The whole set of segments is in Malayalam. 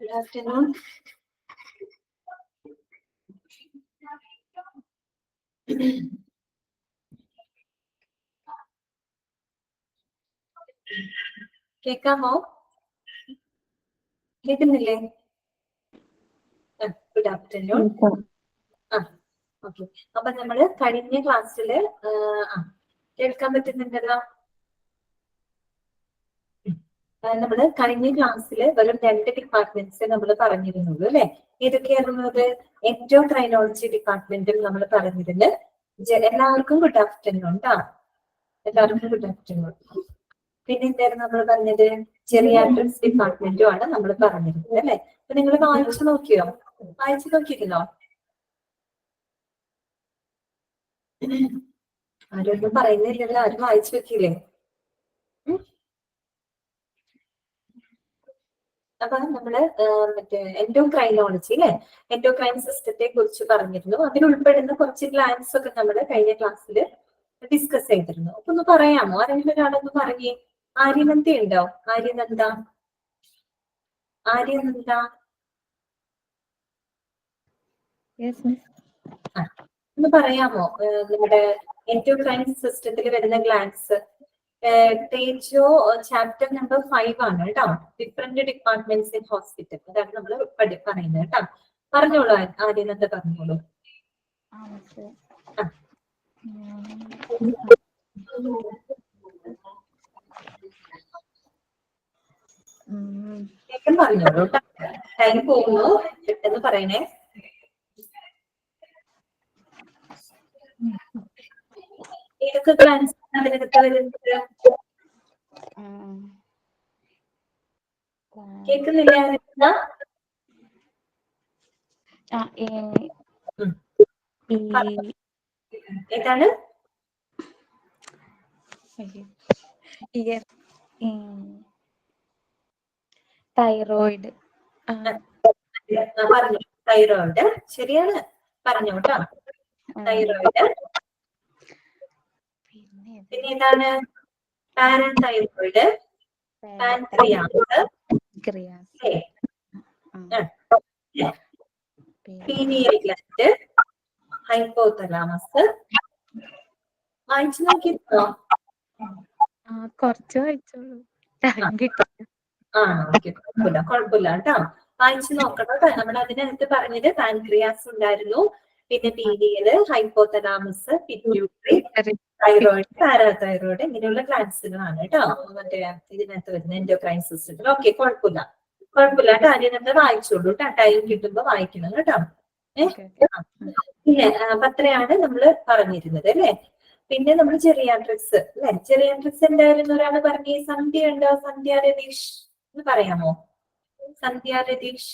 Good afternoon. കേൾക്കാമോ? കേൾക്കുന്നില്ലേ? Good afternoon. ഓക്കെ. അപ്പൊ നമ്മള് കഴിഞ്ഞ ക്ലാസ്സില് കേൾക്കാൻ പറ്റുന്നുണ്ടല്ലോ. നമ്മള് കഴിഞ്ഞ ക്ലാസ്സിൽ വെറും 2 ഡിപ്പാർട്ട്മെന്റ്സ് നമ്മൾ പറഞ്ഞിരുന്നുള്ളൂ അല്ലെ? ഏതൊക്കെയായിരുന്നത്? എൻഡോക്രൈനോളജി ഡിപ്പാർട്ട്മെന്റും നമ്മൾ പറഞ്ഞിരുന്നു. എല്ലാവർക്കും ഗുഡ് ആഫ്റ്റർനൂൺ ട്ടാ. എല്ലാവർക്കും ഗുഡ് ആഫ്റ്റർനൂൺ. പിന്നെ എന്തായിരുന്നു നമ്മൾ പറഞ്ഞത്? ജെറിയാട്രിക്സ് ഡിപ്പാർട്ട്മെന്റും ആണ് നമ്മൾ പറഞ്ഞിരുന്നത് അല്ലെ? അപ്പൊ നിങ്ങൾ വായിച്ചു നോക്കിയോ? വായിച്ചു നോക്കിയിരുന്നോ? ആരൊന്നും പറയുന്നില്ലല്ലോ. ആരും വായിച്ചു വെക്കില്ലേ? അപ്പൊ നമ്മള് മറ്റേ എൻഡോക്രൈനോളജി അല്ലെ, എൻഡോക്രൈൻ സിസ്റ്റത്തെ കുറിച്ച് പറഞ്ഞിരുന്നു. അതിൽ ഉൾപ്പെടുന്ന കുറച്ച് ഗ്ലാൻസ് ഒക്കെ നമ്മൾ കഴിഞ്ഞ ക്ലാസ്സിൽ ഡിസ്കസ് ചെയ്തിരുന്നു. അപ്പൊ ഒന്ന് പറയാമോ? ആരെങ്കിലും ഒരാളൊന്ന് പറഞ്ഞേ. ആര്യനന്ദ ഉണ്ടോ? ആര്യനന്ദ ആര്യനന്ദ ഒന്ന് പറയാമോ? നമ്മുടെ എൻഡോക്രൈൻ സിസ്റ്റത്തിൽ വരുന്ന ഗ്ലാൻസ്. തേജോ ചാപ്റ്റർ നമ്പർ 5 ആണ് കേട്ടോ. Different departments in hospital. അതാണ് നമ്മൾ പറയുന്നത് കേട്ടോ. പറഞ്ഞോളൂ ആര്യനന്ദ, പറഞ്ഞോളൂ. പറഞ്ഞോളൂ. ടൈം പോകുന്നു, പെട്ടെന്ന് പറയണേ. ഏതൊക്കെ ഗ്ലാൻസ് അതിനകത്ത് വരുന്നത്? കേൾക്കുന്നില്ല? ഏതാണ്? തൈറോയിഡ്. പറഞ്ഞു. തൈറോയിഡ് ശരിയാണ്, പറഞ്ഞു കേട്ടോ. തൈറോയിഡ്. പിന്നെ ഏതാണ്? Parathyroid, pancreas, pineal gland, hypothalamus. വായിച്ചു നോക്കിയിരുന്നോ? കുറച്ച് വായിച്ചോളൂ. കുഴപ്പമില്ല കേട്ടോ. വായിച്ചു നോക്കണം കേട്ടോ. നമ്മൾ അതിനകത്ത് പറഞ്ഞത് പാൻക്രിയാസ് ഉണ്ടായിരുന്നു, പിന്നെ പീനിയല്, ഹൈപ്പോതലാമസ്, പിറ്റ്യൂട്ടറി, തൈറോയിഡ്, പാരാതൈറോയിഡ്, ഇങ്ങനെയുള്ള ഗ്ലാൻസുകളാണ് കേട്ടോ മറ്റേ ഇതിനകത്ത് വരുന്ന എൻഡോക്രൈൻ സിസ്റ്റത്തിൽ. ഓക്കെ, കുഴപ്പമില്ല കേട്ടോ. അതിനകത്ത് വായിച്ചോളൂ കേട്ടോ. ടൈം കിട്ടുമ്പോ വായിക്കണം കേട്ടോ. പിന്നെ അത്രയാണ് നമ്മൾ പറഞ്ഞിരുന്നത് അല്ലെ? പിന്നെ നമ്മൾ ജെറിയാട്രിക്സ് അല്ലെ? ജെറിയാട്രിക്സ് എന്തായിരുന്നു? ഒരാള് പറഞ്ഞേ. സന്ധ്യ ഉണ്ടോ? സന്ധ്യ രതീഷ് എന്ന് പറയാമോ? സന്ധ്യ രതീഷ്.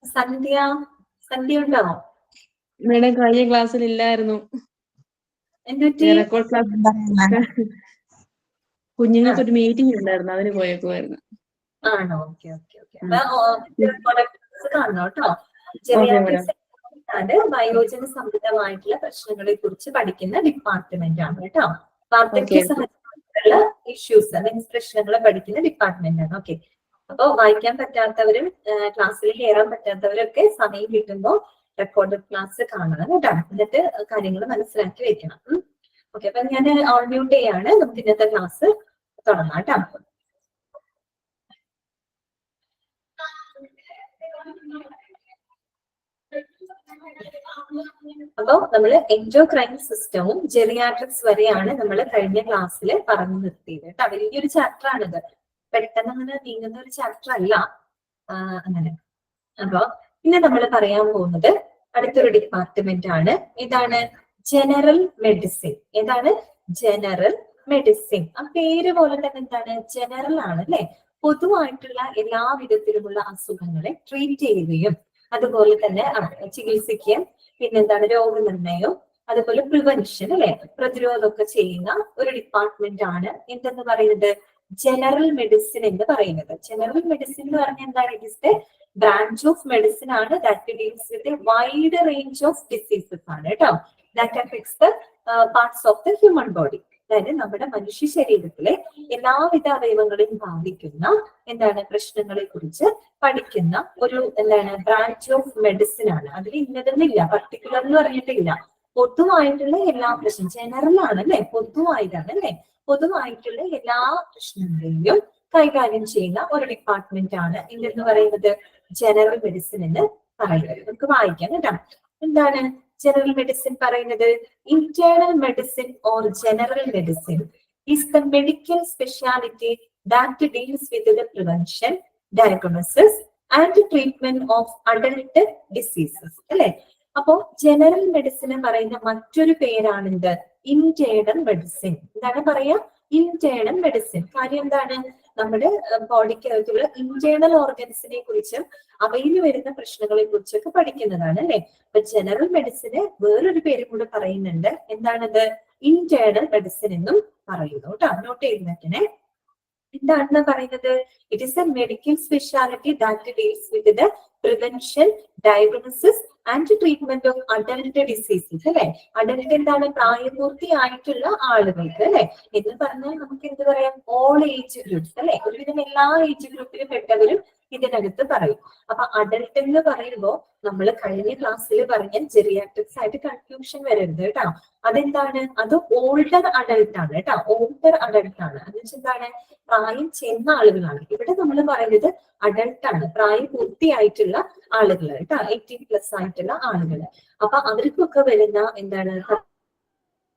സന്ധ്യ ഉണ്ടോ? മേഡം കഴിഞ്ഞ ക്ലാസ്സിൽ ഇല്ലായിരുന്നു. കുഞ്ഞുങ്ങൾക്ക് ഒരു മീറ്റിംഗ് ഉണ്ടായിരുന്നു, അതിന് പോയേക്കുമായിരുന്നു. ആണോ? ഓക്കെ. കാണണം കേട്ടോ. ജെറിയാട്രിക്സ് വയോജന സംബന്ധമായിട്ടുള്ള പ്രശ്നങ്ങളെ കുറിച്ച് പഠിക്കുന്ന ഡിപ്പാർട്ട്മെന്റ് ആണ് കേട്ടോ. വാർദ്ധക്യ സഹജമായിട്ടുള്ള ഇഷ്യൂസ്, മീൻസ് പ്രശ്നങ്ങളെ പഠിക്കുന്ന ഡിപ്പാർട്ട്മെന്റ് ആണ്. ഓക്കെ. അപ്പൊ വായിക്കാൻ പറ്റാത്തവരും ക്ലാസ്സിൽ കയറാൻ പറ്റാത്തവരൊക്കെ സമയം കിട്ടുമ്പോൾ റെക്കോർഡഡ് ക്ലാസ് കാണണം കേട്ടോ. എന്നിട്ട് കാര്യങ്ങൾ മനസ്സിലാക്കി വെക്കണം. ഓക്കെ. അപ്പൊ ഞാൻ ഓൺ മ്യൂട്ട് ചെയ്യാണ്. നമുക്ക് ഇന്നത്തെ ക്ലാസ് തുടങ്ങാം കേട്ടോ. അപ്പൊ നമ്മള് എൻഡോക്രൈൻ സിസ്റ്റവും ജെറിയാട്രിക്സ് വരെയാണ് നമ്മൾ കഴിഞ്ഞ ക്ലാസ്സിൽ പറഞ്ഞു നിർത്തിയത് കേട്ടോ. വലിയൊരു ചാപ്റ്റർ ആണിത്. പെട്ടെന്ന് അങ്ങനെ നീങ്ങുന്ന ഒരു ചാപ്റ്റർ അല്ല. അങ്ങനെ. അപ്പൊ പിന്നെ നമ്മൾ പറയാൻ പോകുന്നത് അടുത്തൊരു ഡിപ്പാർട്ട്മെന്റ് ആണ്. ഇതാണ് ജനറൽ മെഡിസിൻ. ഏതാണ്? General medicine. ആ പേര് പോലെ തന്നെ എന്താണ്? ജനറൽ ആണ് അല്ലെ? പൊതുവായിട്ടുള്ള എല്ലാ വിധത്തിലുമുള്ള അസുഖങ്ങളെ ട്രീറ്റ് ചെയ്യുകയും അതുപോലെ തന്നെ ചികിത്സിക്കുകയും പിന്നെന്താണ് രോഗനിർണയവും അതുപോലെ പ്രിവെൻഷൻ അല്ലെ, പ്രതിരോധമൊക്കെ ചെയ്യുന്ന ഒരു ഡിപ്പാർട്ട്മെന്റ് ആണ് എന്തെന്ന് പറയുന്നത്? ജനറൽ മെഡിസിൻ എന്ന് പറയുന്നത്. ജനറൽ മെഡിസിൻ എന്ന് പറഞ്ഞാൽ എന്താണ്? It is the branch of medicine ആണ് that deals with a wide range of diseases ആണ് കേട്ടോ. That affects the parts of the human body. അതായത് നമ്മുടെ മനുഷ്യ ശരീരത്തിലെ എല്ലാവിധ അവയവങ്ങളെയും ബാധിക്കുന്ന എന്താണ് പ്രശ്നങ്ങളെ കുറിച്ച് പഠിക്കുന്ന ഒരു എന്താണ് ബ്രാഞ്ച് ഓഫ് മെഡിസിൻ ആണ്. അതിൽ ഇന്നതെന്നില്ല, പർട്ടിക്കുലർ എന്ന് പറഞ്ഞിട്ടില്ല. പൊതുവായിട്ടുള്ള എല്ലാ പ്രശ്നം ജനറൽ ആണ് അല്ലെ, പൊതുവായതാണ് അല്ലെ, പൊതുവായിട്ടുള്ള എല്ലാ പ്രശ്നങ്ങളെയും കൈകാര്യം ചെയ്യുന്ന ഒരു ഡിപ്പാർട്ട്മെന്റ് ആണ് എന്തെന്ന് പറയുന്നത് ജനറൽ മെഡിസിൻ എന്ന് പറയുന്നത്. നമുക്ക് വായിക്കാം കേട്ടോ. എന്താണ് ജനറൽ മെഡിസിൻ പറയുന്നത്? Internal medicine or general medicine is the medical speciality that deals with the prevention, diagnosis and treatment of adult diseases അല്ലെ. അപ്പോ ജനറൽ മെഡിസിന് പറയുന്ന മറ്റൊരു പേരാണിത് ഇന്റേണൽ മെഡിസിൻ. എന്താണ് പറയാ? Internal medicine. കാര്യം എന്താണ്? നമ്മുടെ ബോഡിക്കകത്തുള്ള ഇന്റേണൽ ഓർഗൻസിനെ കുറിച്ചും അവയിൽ വരുന്ന പ്രശ്നങ്ങളെ കുറിച്ചൊക്കെ പഠിക്കുന്നതാണ് അല്ലെ. അപ്പൊ ജനറൽ മെഡിസിന് വേറൊരു പേര് കൂടെ പറയുന്നുണ്ട്. എന്താണത്? ഇന്റേണൽ മെഡിസിൻ എന്നും പറയുന്നു കേട്ടോ. നോട്ട് ചെയ്യുന്നതിനെ എന്താണെന്ന് പറയുന്നത്? It is A medical speciality that deals with the prevention, diagnosis and treatment of adult diseases അല്ലെ. അഡൽട്ട് എന്താണ്? പ്രായപൂർത്തിയായിട്ടുള്ള ആളുകൾക്ക് അല്ലെ. എന്ന് പറഞ്ഞാൽ നമുക്ക് എന്ത് പറയാം? ഓൾ ഏജ് ഗ്രൂപ്പ്സ് അല്ലെ. ഒരുവിധം എല്ലാ ഏജ് ഗ്രൂപ്പിലും പെട്ടവരും ഇതിനകത്ത് പറയും. അപ്പൊ അഡൽട്ട് എന്ന് പറയുമ്പോൾ നമ്മൾ കഴിഞ്ഞ ക്ലാസ്സിൽ പറഞ്ഞ ജെറിയാട്രിക്സ് ആയിട്ട് കൺഫ്യൂഷൻ വരരുത് കേട്ടോ. അതെന്താണ്? അത് ഓൾഡർ അഡൽട്ട് ആണ് കേട്ടോ. ഓൾഡർ അഡൽട്ട് ആണ്. എന്ന് വെച്ചാൽ എന്താണ്? പ്രായം ചെന്ന ആളുകളാണ്. ഇവിടെ നമ്മൾ പറയുന്നത് അഡൽട്ട് ആണ്, പ്രായപൂർത്തിയായിട്ടുള്ള ആളുകൾ കേട്ടോ, 18+ ആയിട്ടുള്ള ആളുകൾ. അപ്പൊ അവർക്കൊക്കെ വരുന്ന എന്താണ്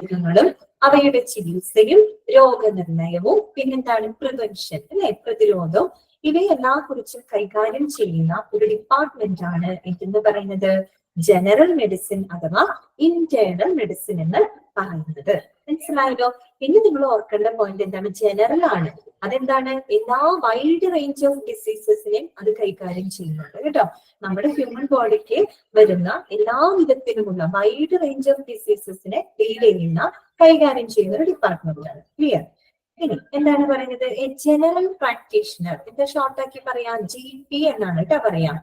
ങ്ങളും അവയുടെ ചികിത്സയും രോഗനിർണയവും പിന്നെന്താണ് പ്രിവെൻഷൻ അല്ലെ, പ്രതിരോധവും ഇവയെല്ലാം കുറിച്ചും കൈകാര്യം ചെയ്യുന്ന ഒരു ഡിപ്പാർട്ട്മെന്റ് ആണ് എന്ന് പറയുന്നത് ജനറൽ മെഡിസിൻ അഥവാ ഇന്റേണൽ മെഡിസിൻ എന്ന് പറയുന്നത്. മനസ്സിലായല്ലോ? പിന്നെ നിങ്ങൾ ഓർക്കേണ്ട പോയിന്റ് എന്താണ്? ജനറൽ ആണ്. അതെന്താണ്? എല്ലാ വൈഡ് റേഞ്ച് ഓഫ് ഡിസീസസിനെയും അത് കൈകാര്യം ചെയ്യുന്നുണ്ട് കേട്ടോ. നമ്മുടെ ഹ്യൂമൻ ബോഡിക്ക് വരുന്ന എല്ലാ വിധത്തിലുമുള്ള വൈഡ് റേഞ്ച് ഓഫ് ഡിസീസസിനെ ഡീൽ ചെയ്യുന്ന, കൈകാര്യം ചെയ്യുന്ന ഒരു ഡിപ്പാർട്ട്മെന്റ് ആണ്. ക്ലിയർ? ഇനി എന്താണ് പറയുന്നത്? എ ജനറൽ പ്രാക്ടീഷണർ, എന്താ ഷോർട്ടാക്കി പറയാം? GP എന്നാണ് കേട്ടോ പറയാം.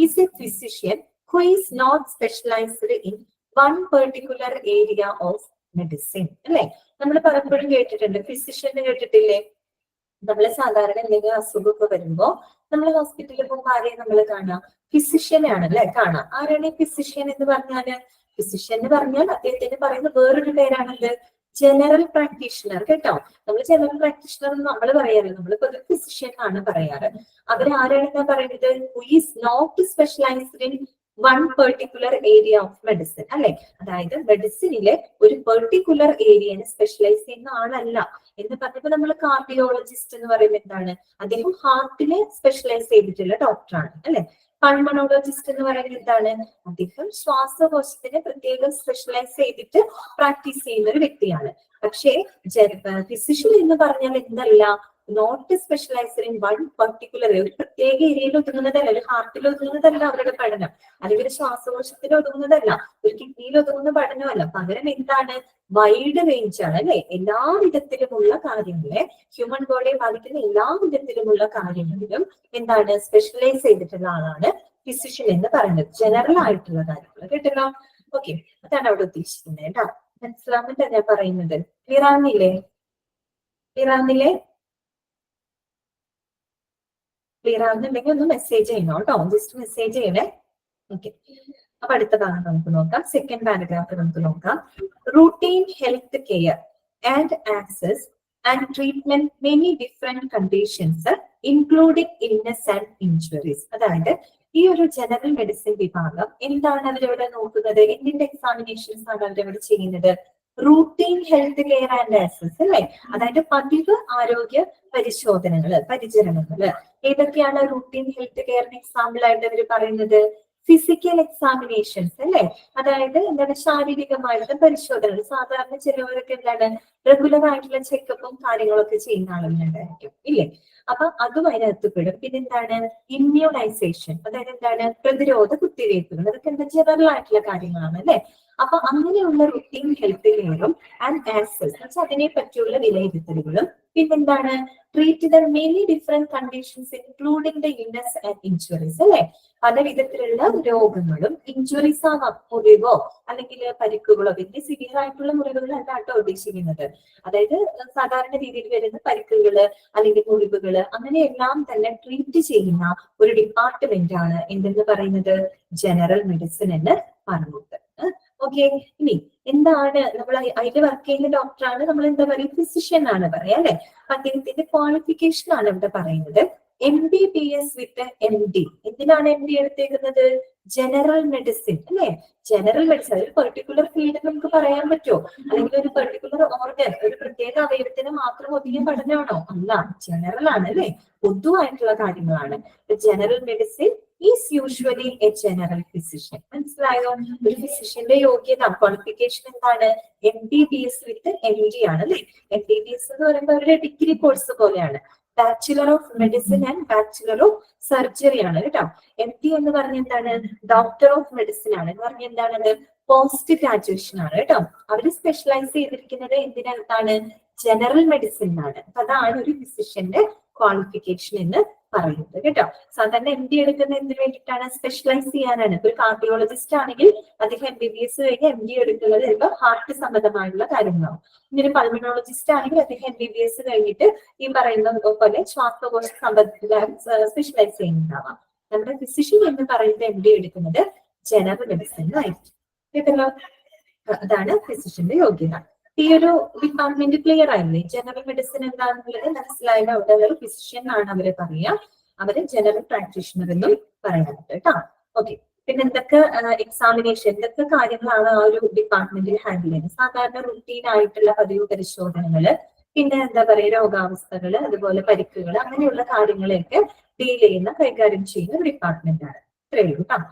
is a physician who is not specialized in one particular area of medicine അല്ലെ. നമ്മൾ പലപ്പോഴും കേട്ടിട്ടുണ്ട്, ഫിസിഷ്യൻ കേട്ടിട്ടില്ലേ? നമ്മള് സാധാരണ എന്തെങ്കിലും അസുഖമൊക്കെ വരുമ്പോ നമ്മൾ ഹോസ്പിറ്റലിൽ പോകുമ്പോൾ ആരെയും നമ്മൾ കാണാം? ഫിസിഷ്യനെ ആണല്ലേ കാണാം. ആരാണ് ഈ ഫിസിഷ്യൻ എന്ന് പറഞ്ഞാല്? ഫിസിഷ്യൻ എന്ന് പറഞ്ഞാൽ അദ്ദേഹത്തിന് പറയുന്ന വേറൊരു പേരാണത് ജനറൽ പ്രാക്ടീഷണർ കേട്ടോ. നമ്മൾ ജനറൽ പ്രാക്ടീഷണർ എന്ന് നമ്മൾ പറയാറില്ല, നമ്മളിപ്പോ ഒരു ഫിസിഷ്യൻ ആണ് പറയാറ്. അവർ ആരാണെന്നാ പറയുന്നത്? Who is not specialised in one particular area of medicine അല്ലെ. അതായത് മെഡിസിനിലെ ഒരു പെർട്ടിക്കുലർ ഏരിയനെ സ്പെഷ്യലൈസ് ചെയ്യുന്ന ആളല്ല എന്ന് പറഞ്ഞപ്പോ നമ്മൾ കാർഡിയോളജിസ്റ്റ് എന്ന് പറയുന്നത് എന്താണ്? അദ്ദേഹം ഹാർട്ടിനെ സ്പെഷ്യലൈസ് ചെയ്തിട്ടുള്ള ഡോക്ടറാണ് അല്ലെ. പൾമണോളജിസ്റ്റ് എന്ന് പറയുന്നത് എന്താണ്? അദ്ദേഹം ശ്വാസകോശത്തിനെ പ്രത്യേകം സ്പെഷ്യലൈസ് ചെയ്തിട്ട് പ്രാക്ടീസ് ചെയ്യുന്ന ഒരു വ്യക്തിയാണ്. പക്ഷേ ഫിസിഷ്യൻ എന്ന് പറഞ്ഞാൽ എന്തല്ല? Not specialised in one particular, ഒരു പ്രത്യേക ഏരിയയിൽ ഒതുങ്ങുന്നതല്ല, ഒരു ഹാർട്ടിൽ ഒതുങ്ങുന്നതല്ല അവരുടെ പഠനം, അല്ലെങ്കിൽ ഒരു ശ്വാസകോശത്തിൽ ഒതുങ്ങുന്നതല്ല, ഒരു കിഡ്നിയിൽ ഒതുങ്ങുന്ന പഠനമല്ല. പകരം എന്താണ്? വൈഡ് റേഞ്ച് ആണ് അല്ലെ. എല്ലാ വിധത്തിലുമുള്ള കാര്യങ്ങളെ, ഹ്യൂമൻ ബോഡിയെ ബാധിക്കുന്ന എല്ലാ വിധത്തിലുമുള്ള കാര്യങ്ങളിലും എന്താണ്? സ്പെഷ്യലൈസ് ചെയ്തിട്ടുള്ള ആളാണ് ഫിസിഷ്യൻ എന്ന് പറയുന്നത്. ജനറൽ ആയിട്ടുള്ള കാര്യങ്ങൾ കേട്ടല്ലോ. ഓക്കെ, അതാണ് അവിടെ ഉദ്ദേശിക്കുന്നത് കേട്ടോ. മനസ്സിലാവുന്നില്ല ഞാൻ പറയുന്നത്? ക്ലിയർ ആവുന്നില്ലേ? ക്ലിയർ ആവുന്നില്ലേ? ക്ലിയർ ആവുന്നുണ്ടെങ്കിൽ ഒന്ന് മെസ്സേജ് ചെയ്യണോ കേട്ടോ. ജസ്റ്റ് മെസ്സേജ് ചെയ്യണേ. ഓക്കെ, അപ്പൊ അടുത്ത ഭാഗം നമുക്ക് നോക്കാം. സെക്കൻഡ് പാരഗ്രാഫ് നമുക്ക് നോക്കാം. Routine health care and access and treatment many different conditions including illness and injuries. അതായത് ഈ ഒരു ജനറൽ മെഡിസിൻ വിഭാഗം എന്താണ് അവരവിടെ നോക്കുന്നത്? എന്തിന്റെ എക്സാമിനേഷൻസ് ആണ് അവരവിടെ ചെയ്യുന്നത്? Routine health care and access അല്ലെ. അതായത് പതിവ് ആരോഗ്യ പരിശോധനകള്, പരിചരണങ്ങള്. ഏതൊക്കെയാണ് റൂട്ടീൻ ഹെൽത്ത് കെയറിന് എക്സാമ്പിൾ ആയിട്ട് അവർ പറയുന്നത്? ഫിസിക്കൽ എക്സാമിനേഷൻസ് അല്ലെ. അതായത് എന്താണ്? ശാരീരികമായിട്ടുള്ള പരിശോധനകൾ. സാധാരണ ചിലവരൊക്കെ എന്താണ്? റെഗുലർ ആയിട്ടുള്ള ചെക്കപ്പും കാര്യങ്ങളൊക്കെ ചെയ്യുന്ന ആളുകളുണ്ടായിരിക്കും ഇല്ലേ. അപ്പൊ അതും അതിനകത്ത് പെടും. പിന്നെ എന്താണ്? ഇമ്മ്യൂണൈസേഷൻ, അതായത് എന്താണ്? പ്രതിരോധ കുത്തിവയ്പ്പുകൾ. അതൊക്കെ എന്താ? ജനറൽ ആയിട്ടുള്ള കാര്യങ്ങളാണ് അല്ലെ. അപ്പൊ അങ്ങനെയുള്ള റുട്ടീൻ ഹെൽത്ത് കെയറും ആൻഡ് ആക്സസ് അതിനെ പറ്റിയുള്ള വിലയിരുത്തലുകളും പിന്നെന്താണ് treat the many different conditions including the illness and injuries അല്ലെ. പല വിധത്തിലുള്ള രോഗങ്ങളും ഇൻജുറീസ് ആവാം, മുറിവോ അല്ലെങ്കിൽ പരിക്കുകളോ, വലിയ സിവിയർ ആയിട്ടുള്ള മുറിവുകളല്ല കേട്ടോ ഉദ്ദേശിക്കുന്നത്. അതായത് സാധാരണ രീതിയിൽ വരുന്ന പരിക്കുകള് അല്ലെങ്കിൽ മുറിവുകള് അങ്ങനെയെല്ലാം തന്നെ ട്രീറ്റ് ചെയ്യുന്ന ഒരു ഡിപ്പാർട്ട്മെന്റ് ആണ് എന്തെന്ന് പറയുന്നത് ജനറൽ മെഡിസിൻ എന്ന് പറഞ്ഞിട്ട്. ഓക്കെ, ഇനി എന്താണ് നമ്മൾ അതിൽ വർക്ക് ചെയ്യുന്ന ഡോക്ടറാണ് നമ്മൾ എന്താ പറയുക ഫിസിഷ്യൻ ആണ് പറയാ അല്ലെ. അദ്ദേഹത്തിന്റെ ക്വാളിഫിക്കേഷൻ ആണ് ഇവിടെ പറയുന്നത് MBBS വിത്ത് MD. എന്തിനാണ് MD എടുത്തേക്കുന്നത്? ജനറൽ മെഡിസിൻ അല്ലെ. ജനറൽ മെഡിസിൻ ഒരു പെർട്ടിക്കുലർ ഫീൽഡ് നമുക്ക് പറയാൻ പറ്റുമോ? അല്ലെങ്കിൽ ഒരു പെർട്ടിക്കുലർ ഓർഗൻ ഒരു പ്രത്യേക അവയവത്തിന് മാത്രം ഒതുങ്ങിയ പഠനമാണോ? അല്ല, ജനറൽ ആണ് അല്ലെ, പൊതുവായിട്ടുള്ള കാര്യങ്ങളാണ്. General medicine is usually A general physician. മനസ്സിലായോ? ഒരു ഫിസിഷ്യന്റെ യോഗ്യത ക്വാളിഫിക്കേഷൻ എന്താണ്? MBBS വിത്ത് MD ആണ് അല്ലെ. MBBS എന്ന് പറയുമ്പോൾ അവരുടെ ഡിഗ്രി കോഴ്സ് പോലെയാണ്. Bachelor of medicine and bachelor of surgery ആണ് കേട്ടോ. MD എന്ന് പറഞ്ഞ എന്താണ്? ഡോക്ടർ ഓഫ് മെഡിസിൻ ആണ് എന്ന് പറഞ്ഞ എന്താണ്? പോസ്റ്റ് ഗ്രാജുവേഷൻ ആണ് കേട്ടോ. അവര് സ്പെഷ്യലൈസ് ചെയ്തിരിക്കുന്നത് എന്തിനകത്താണ്? ജനറൽ മെഡിസിനാണ്. അപ്പൊ അതാണ് ഒരു ഫിസിഷ്യന്റെ ക്വാളിഫിക്കേഷൻ എന്ന് പറയുന്നത് കേട്ടോ. സാധാരണ MD എടുക്കുന്ന എന്തിനു വേണ്ടിയിട്ടാണ്? സ്പെഷ്യലൈസ് ചെയ്യാനാണ്. ഒരു കാർഡിയോളജിസ്റ്റ് ആണെങ്കിൽ അദ്ദേഹം MBBS കഴിഞ്ഞ് MD എടുക്കുന്നത് ചിലപ്പോൾ ഹാർട്ട് സംബന്ധമായിട്ടുള്ള കാര്യങ്ങളാവും. ഇനി ഒരു പൾമനോളജിസ്റ്റ് ആണെങ്കിൽ അദ്ദേഹം MBBS കഴിഞ്ഞിട്ട് ഈ പറയുന്ന പോലെ ശ്വാസകോശ സംബന്ധത്തിലാണ് സ്പെഷ്യലൈസ് ചെയ്യുന്നുണ്ടാവാം. നമ്മുടെ ഫിസിഷ്യൻ എന്ന് പറയുന്നത് MD എടുക്കുന്നത് ജനറൽ മെഡിസിൻ ആയിരിക്കും കേട്ടല്ലോ. അതാണ് ഫിസിഷ്യന്റെ യോഗ്യത. ഈ ഒരു ഡിപ്പാർട്ട്മെന്റ് ക്ലിയർ ആയില്ലേ? ജനറൽ മെഡിസിൻ എന്താണെന്നുള്ളത് മനസ്സിലായാലും അവിടെ ഒരു ഫിസിഷ്യൻ ആണ് അവരെ പറയാ. അവര് ജനറൽ പ്രാക്ടീഷണർ എന്നും പറയാറുണ്ട് കേട്ടോ. ഓക്കെ, പിന്നെ എന്തൊക്കെ എക്സാമിനേഷൻ എന്തൊക്കെ കാര്യങ്ങളാണ് ആ ഒരു ഡിപ്പാർട്ട്മെന്റിൽ ഹാൻഡിൽ ചെയ്യുന്നത്? സാധാരണ റുട്ടീൻ ആയിട്ടുള്ള പതിവ് പരിശോധനകള്, പിന്നെ എന്താ പറയുക രോഗാവസ്ഥകള്, അതുപോലെ പരിക്കുകൾ, അങ്ങനെയുള്ള കാര്യങ്ങളെയൊക്കെ ഡീൽ ചെയ്യുന്ന കൈകാര്യം ചെയ്യുന്ന ഒരു ഡിപ്പാർട്ട്മെന്റ് ആണ്. ഇത്രയേ ഉള്ളൂ കേട്ടോ.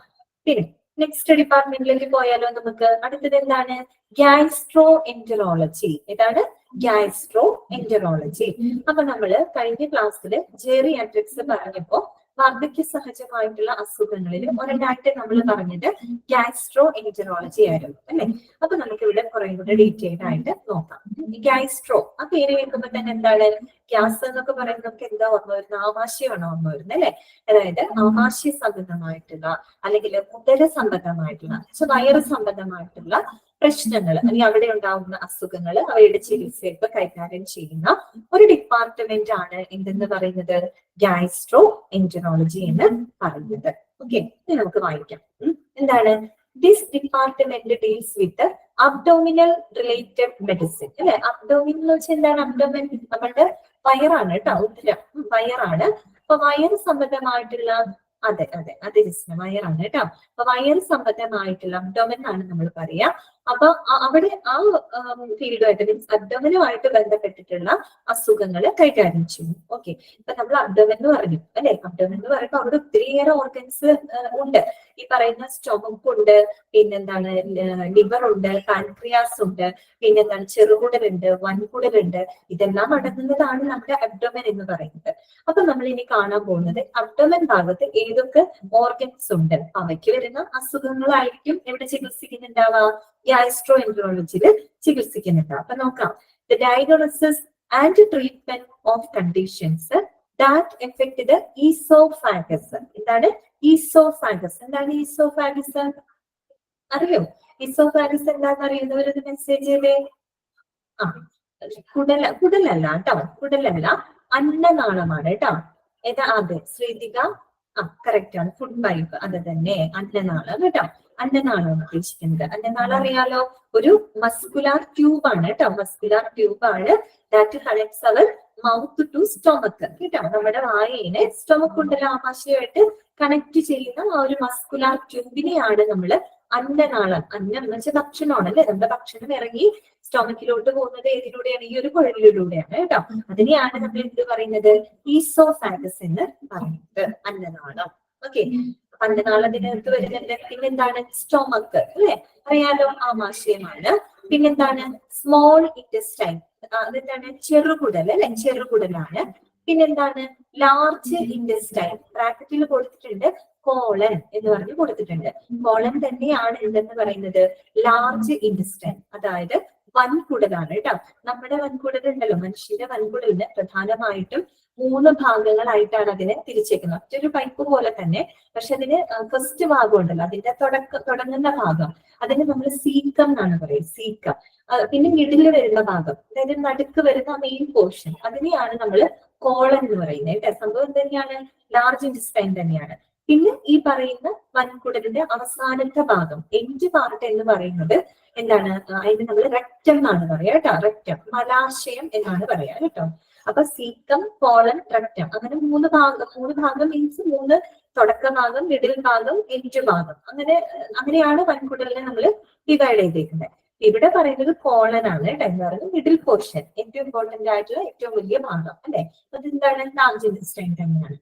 പിന്നെ നെക്സ്റ്റ് ഡിപ്പാർട്ട്മെന്റിലേക്ക് പോയാലോ നമുക്ക്. അടുത്തത് എന്താണ്? Gastroenterology. ഏതാണ്? Gastroenterology. അപ്പൊ നമ്മള് കഴിഞ്ഞ ക്ലാസ്സിൽ ജെറിയാട്രിക്സ് പറഞ്ഞപ്പോ വാർദ്ധക്യ സഹജമായിട്ടുള്ള അസുഖങ്ങളിൽ ഒരെണ്ണായിട്ട് നമ്മൾ പറഞ്ഞത് ഗ്യാസ്ട്രോ എൻറ്ററോളജി ആയിരുന്നു അല്ലെ. അപ്പൊ നമുക്ക് ഇവിടെ കുറെ കൂടെ ഡീറ്റെയിൽഡ് ആയിട്ട് നോക്കാം. ഗ്യാസ്ട്രോ ആ പേര് കേൾക്കുമ്പോൾ തന്നെ എന്താണ്? ഗ്യാസ് എന്നൊക്കെ പറയുമ്പോൾ നമുക്ക് എന്താ ഓർമ്മ വരുന്നത്? ആമാശയമാണ് ഓർമ്മ വരുന്നത് അല്ലെ. അതായത് ആമാശയ സംബന്ധമായിട്ടുള്ള അല്ലെങ്കിൽ ഉദര സംബന്ധമായിട്ടുള്ള വയറ് സംബന്ധമായിട്ടുള്ള പ്രശ്നങ്ങൾ അല്ലെങ്കിൽ അവിടെ ഉണ്ടാവുന്ന അസുഖങ്ങൾ അവയുടെ ചികിത്സയൊക്കെ കൈകാര്യം ചെയ്യുന്ന ഒരു ഡിപ്പാർട്ട്മെന്റ് ആണ് എന്തെന്ന് പറയുന്നത്? ഗ്യാസ്ട്രോ എൻറ്ററോളജി എന്ന് പറയുന്നത്. ഓക്കെ, ഇത് നമുക്ക് വായിക്കാം. എന്താണ്? This department deals with abdominal related medicine അല്ലെ. അബ്ഡോമിൻ എന്ന് വെച്ചാൽ എന്താണ്? അബ്ഡോമിൻ നമ്മളുടെ വയറാണ് കേട്ടോ, ഉദരം വയറാണ്. അപ്പൊ വയറ് സംബന്ധമായിട്ടുള്ള അതെ ജിസ്ന വയറാണ് കേട്ടോ. അപ്പൊ വയറ് സംബന്ധമായിട്ടുള്ള അബ്ഡോമൻ ആണ് നമ്മൾ പറയാ. അപ്പൊ അവിടെ ആ ഫീൽഡുമായിട്ട് മീൻസ് അബ്ഡോമനുമായിട്ട് ബന്ധപ്പെട്ടിട്ടുള്ള അസുഖങ്ങൾ കൈകാര്യം ചെയ്യും. ഓക്കെ, ഇപ്പൊ നമ്മൾ അബ്ഡോമൻ എന്ന് പറഞ്ഞു അല്ലെ. അബ്ഡോമൻ എന്ന് പറയുമ്പോൾ അവിടെ ഒത്തിരിയേറെ ഓർഗൻസ് ഉണ്ട്. ഈ പറയുന്ന സ്റ്റൊമക്ക് ഉണ്ട്, പിന്നെന്താണ് ലിവർ ഉണ്ട്, പാൻക്രിയാസ് ഉണ്ട്, പിന്നെന്താണ് ചെറുകുടലുണ്ട്, വൻകുടലുണ്ട്. ഇതെല്ലാം അടങ്ങുന്നതാണ് നമ്മുടെ അബ്ഡോമൻ എന്ന് പറയുന്നത്. അപ്പൊ നമ്മൾ ഇനി കാണാൻ പോകുന്നത് അബ്ഡോമൻ ഭാഗത്ത് ഏതൊക്കെ ഓർഗൻസ് ഉണ്ട്, അവയ്ക്ക് വരുന്ന അസുഖങ്ങളായിരിക്കും എവിടെ ചികിത്സിക്കുന്നുണ്ടാവുക? ഗ്യാസ്ട്രോ എൻറ്ററോളജിയിൽ ചികിത്സിക്കുന്നുണ്ടാവും. അപ്പൊ നോക്കാം. The diagnosis and treatment of conditions that effect the oesophagus. എന്താണ് ഈസോഫാഗസ്? എന്താണ് ഈസോഫാഗസ്? അറിയോ? ഈസോഫാഗസ് എന്താണെന്ന് അറിയുന്നവരത് മെസ്സേജ് ചെയ്തേ. കുടലല്ല കേട്ടോ, കുടലല്ല, അന്നനാളമാണ് കേട്ടോ. ഏതാ? അതെ ശ്രീതിക, കറക്റ്റ് ആണ്. ഫുഡ് പൈപ്പ്, അത് തന്നെ അന്നനാളം കേട്ടോ. അന്നനാളമാണ് ഉദ്ദേശിക്കുന്നത്. അന്നനാളം അറിയാലോ, ഒരു മസ്കുലാർ ട്യൂബ് ആണ് കേട്ടോ. മസ്കുലാർ ട്യൂബ് ആണ് that connects our mouth to stomach കേട്ടോ. നമ്മുടെ വായനെ സ്റ്റൊമക്ക് ഉണ്ടല്ലോ ആമാശയമായിട്ട് കണക്ട് ചെയ്യുന്ന ആ ഒരു മസ്കുലാർ ട്യൂബിനെയാണ് നമ്മള് അന്നനാളം. അന്നം എന്ന് വെച്ചാൽ ഭക്ഷണമാണ് അല്ലെ. നമ്മുടെ ഭക്ഷണം ഇറങ്ങി സ്റ്റൊമക്കിലോട്ട് പോകുന്നത് ഏതിലൂടെയാണ്? ഈ ഒരു കുഴലിലൂടെയാണ് കേട്ടോ. അതിനെയാണ് നമ്മൾ എന്ത് പറയുന്നത്? ഈസോഫാഗസ് എന്ന് പറയുന്നത്, അന്നനാളം. ഓക്കെ, അന്നനാളത്തിനകത്ത് വരുന്നുണ്ട്. പിന്നെന്താണ്? സ്റ്റൊമക്ക് അല്ലെ, അറിയാലോ ആമാശയമാണ്. പിന്നെന്താണ്? സ്മോൾ ഇൻറ്റസ്റ്റൈൻ, അതെന്താണ്? ചെറുകുടൽ അല്ലെ, ചെറുകുടലാണ്. പിന്നെന്താണ്? ലാർജ് ഇൻറ്റസ്റ്റൈൻ, ബ്രാക്കറ്റിൽ കൊടുത്തിട്ടുണ്ട് കോളൻ എന്ന് പറഞ്ഞ് കൊടുത്തിട്ടുണ്ട്. കോളൻ തന്നെയാണ് എന്തെന്ന് പറയുന്നത് ലാർജ് ഇൻറ്റസ്റ്റൈൻ, അതായത് വൻകുടലാണ് കേട്ടോ. നമ്മുടെ വൻകുടൽ ഉണ്ടല്ലോ, മനുഷ്യന്റെ വൻകുടലിന് പ്രധാനമായിട്ടും 3 ഭാഗങ്ങളായിട്ടാണ് അതിനെ തിരിച്ചേക്കുന്നത്. മറ്റൊരു പൈപ്പ് പോലെ തന്നെ, പക്ഷെ അതിന് ഫസ്റ്റ് ഭാഗം ഉണ്ടല്ലോ, അതിന്റെ തുടങ്ങുന്ന ഭാഗം, അതിന് നമ്മൾ സീക്കം എന്നാണ് പറയുന്നത്, സീക്കം. പിന്നെ മിഡില് വരുന്ന ഭാഗം, അതായത് നടുക്ക് വരുന്ന മെയിൻ പോർഷൻ, അതിനെയാണ് നമ്മൾ കോളൻ എന്ന് പറയുന്നത് കേട്ടോ. സംഭവം തന്നെയാണ്, ലാർജ് ഇൻറ്റസ്റ്റൈൻ തന്നെയാണ്. പിന്നെ ഈ പറയുന്ന വൻകുടലിന്റെ അവസാനത്തെ ഭാഗം, എൻഡ് പാർട്ട് എന്ന് പറയുന്നത് എന്താണ്, അതിന് നമ്മൾ റെക്റ്റം എന്നാണ് പറയാ കേട്ടോ. റെക്റ്റം, മലാശയം എന്നാണ് പറയാ കേട്ടോ. അപ്പൊ സീക്കം, കോളൻ, റെക്റ്റം, അങ്ങനെ 3 ഭാഗം മീൻസ് 3 തുടക്ക ഭാഗം, മിഡിൽ ഭാഗം, എൻഡ് ഭാഗം, അങ്ങനെയാണ് വൻകുടലിനെ നമ്മൾ ഡിവൈഡ് ചെയ്തേക്കുന്നത്. ഇവിടെ പറയുന്നത് കോളൻ ആണ് കേട്ടോ. എന്ന് പറയുന്നത് മിഡിൽ പോർഷൻ, ഏറ്റവും ഇമ്പോർട്ടന്റ് ആയിട്ടുള്ള ഏറ്റവും വലിയ ഭാഗം അല്ലെ. അതെന്താണ്, ലാർജ് ഇൻറ്റസ്റ്റൈൻ തന്നെയാണ്.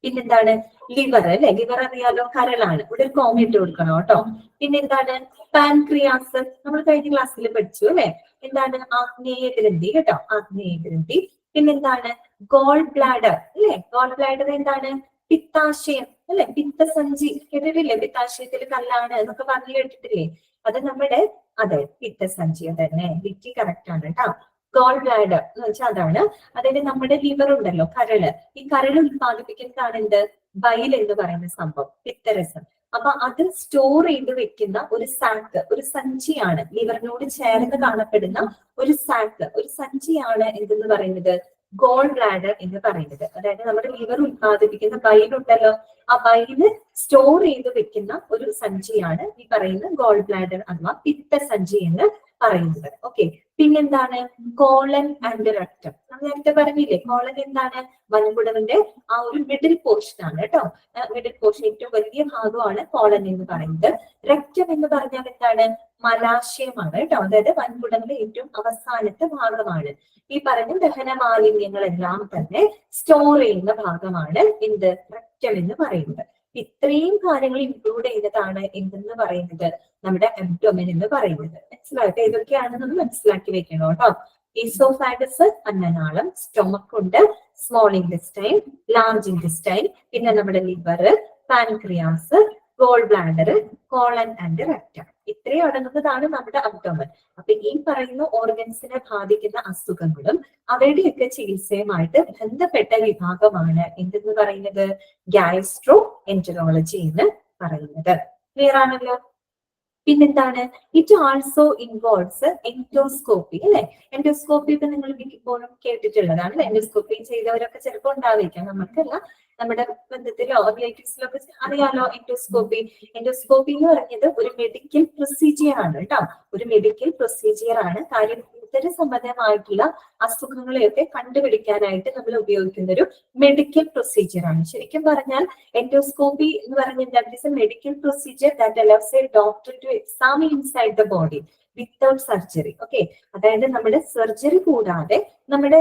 പിന്നെന്താണ് ലിവർ അല്ലെ, ലിവർ അറിയാലോ, കരളാണ്. ഇവിടെ ഒരു കോമ ഇട്ട് കൊടുക്കണം കേട്ടോ. പിന്നെന്താണ് പാൻക്രിയാസ്, നമ്മൾ കഴിഞ്ഞ ക്ലാസ്സിൽ പഠിച്ചു അല്ലെ. എന്താണ് ആഗ്നേയ ഗ്രന്ഥി കേട്ടോ, ആഗ്നേയ ഗ്രന്ഥി. പിന്നെന്താണ് ഗോൾ ബ്ലാഡർ അല്ലെ. ഗോൾ ബ്ലാഡർ എന്താണ്, പിത്താശയം അല്ലെ, പിത്തസഞ്ചി കേട്ടിട്ടില്ലേ, പിത്താശയത്തിൽ കല്ലാണ് എന്നൊക്കെ പറഞ്ഞു കേട്ടിട്ടില്ലേ. അത് നമ്മുടെ അതെ പിത്തസഞ്ചി തന്നെ, വിറ്റി കറക്റ്റ് ആണ് കേട്ടോ. ഗോൾ ബ്ലാഡർ എന്ന് വെച്ചാൽ അതാണ്. അതായത് നമ്മുടെ ലിവർ ഉണ്ടല്ലോ, കരള്, ഈ കരൾ ഉത്പാദിപ്പിക്കുന്നതാണ് എന്ത്, ബൈൽ എന്ന് പറയുന്ന സംഭവം, പിത്തരസം. അപ്പൊ അത് സ്റ്റോർ ചെയ്ത് വെക്കുന്ന ഒരു സാക്ക്, ഒരു സഞ്ചിയാണ്, ലിവറിനോട് ചേർന്ന് കാണപ്പെടുന്ന ഒരു സാക്ക്, ഒരു സഞ്ചിയാണ് എന്തെന്ന് പറയുന്നത് ഗോൾ ബ്ലാഡർ എന്ന് പറയുന്നത്. അതായത് നമ്മുടെ ലിവർ ഉത്പാദിപ്പിക്കുന്ന ബൈൽ ഉണ്ടല്ലോ, ആ ബൈല് സ്റ്റോർ ചെയ്ത് വെക്കുന്ന ഒരു സഞ്ചിയാണ് ഈ പറയുന്ന ഗോൾ ബ്ലാഡർ അഥവാ പിത്തസഞ്ചി എന്ന് പറയുന്നത്. ഓക്കെ. പിന്നെന്താണ് കോളൻ ആൻഡ് റെക്റ്റം. നമ്മൾ നേരത്തെ പറഞ്ഞില്ലേ, കോളൻ എന്താണ്, വൻകുടലിന്റെ ആ ഒരു മിഡിൽ പോർഷൻ ആണ് കേട്ടോ. മിഡിൽ പോർഷൻ, ഏറ്റവും വലിയ ഭാഗമാണ് കോളൻ എന്ന് പറയുന്നത്. റെക്റ്റം എന്ന് പറഞ്ഞാൽ എന്താണ്, മലാശയമാണ് കേട്ടോ. അതായത് വൻകുടലിന്റെ ഏറ്റവും അവസാനത്തെ ഭാഗമാണ്. ഈ പറഞ്ഞ ദഹന മാലിന്യങ്ങളെല്ലാം തന്നെ സ്റ്റോർ ചെയ്യുന്ന ഭാഗമാണ് എന്ത്, റെക്റ്റം എന്ന് പറയുന്നത്. ഇത്രയും കാര്യങ്ങൾ ഇൻക്ലൂഡ് ചെയ്തതാണ് എന്തെന്ന് പറയുന്നത് നമ്മുടെ അബ്ഡോമൻ എന്ന് പറയുന്നത്. മനസ്സിലായിട്ട് ഏതൊക്കെയാണെന്ന് മനസ്സിലാക്കി വെക്കണം കേട്ടോ. ഈസോഫാഗസ് അന്നനാളം, സ്റ്റൊമക്ക് ഉണ്ട്, സ്മോൾ ഇൻറ്റസ്റ്റൈൻ, ലാർജ് ഇൻറ്റസ്റ്റൈൻ, പിന്നെ നമ്മുടെ liver, pancreas, gall bladder, colon and rectum. ഇത്രയും അടങ്ങുന്നതാണ് നമ്മുടെ അബ്ഡോമൻ. അപ്പൊ ഈ പറയുന്ന ഓർഗൻസിനെ ബാധിക്കുന്ന അസുഖങ്ങളും അവരുടെയൊക്കെ ചികിത്സയുമായിട്ട് ബന്ധപ്പെട്ട വിഭാഗമാണ് എന്തെന്ന് പറയുന്നത് ഗ്യാസ്ട്രോ എൻറ്ററോളജി എന്ന് പറയുന്നത്. ക്ലിയർ ആണല്ലോ. പിന്നെന്താണ്, ഇറ്റ് ആൾസോ ഇൻവോൾവ്സ് എൻഡോസ്കോപ്പി അല്ലെ. എൻഡോസ്കോപ്പി ഒക്കെ നിങ്ങൾ മിക്കപ്പോഴും കേട്ടിട്ടുള്ളതാണ്. എൻഡോസ്കോപ്പി ചെയ്തവരൊക്കെ ചിലപ്പോൾ ഉണ്ടായിരിക്കാം, നമുക്കല്ല, നമ്മുടെ ബന്ധത്തിലോ റിലേറ്റീവ്സിലോ ഒക്കെ അറിയാലോ എൻഡോസ്കോപ്പി. എൻഡോസ്കോപ്പി എന്ന് പറഞ്ഞത് ഒരു മെഡിക്കൽ പ്രൊസീജിയർ ആണ് കേട്ടോ. ഒരു മെഡിക്കൽ പ്രൊസീജിയർ ആണ്. കാര്യം ഉദര സംബന്ധമായിട്ടുള്ള അസുഖങ്ങളെയൊക്കെ കണ്ടുപിടിക്കാനായിട്ട് നമ്മൾ ഉപയോഗിക്കുന്ന ഒരു മെഡിക്കൽ പ്രൊസീജിയർ ആണ്. ശരിക്കും പറഞ്ഞാൽ എൻഡോസ്കോപ്പി എന്ന് പറഞ്ഞാൽ medical procedure that allows a doctor to examine inside the body without surgery. Okay. അതായത് നമ്മുടെ സർജറി കൂടാതെ നമ്മുടെ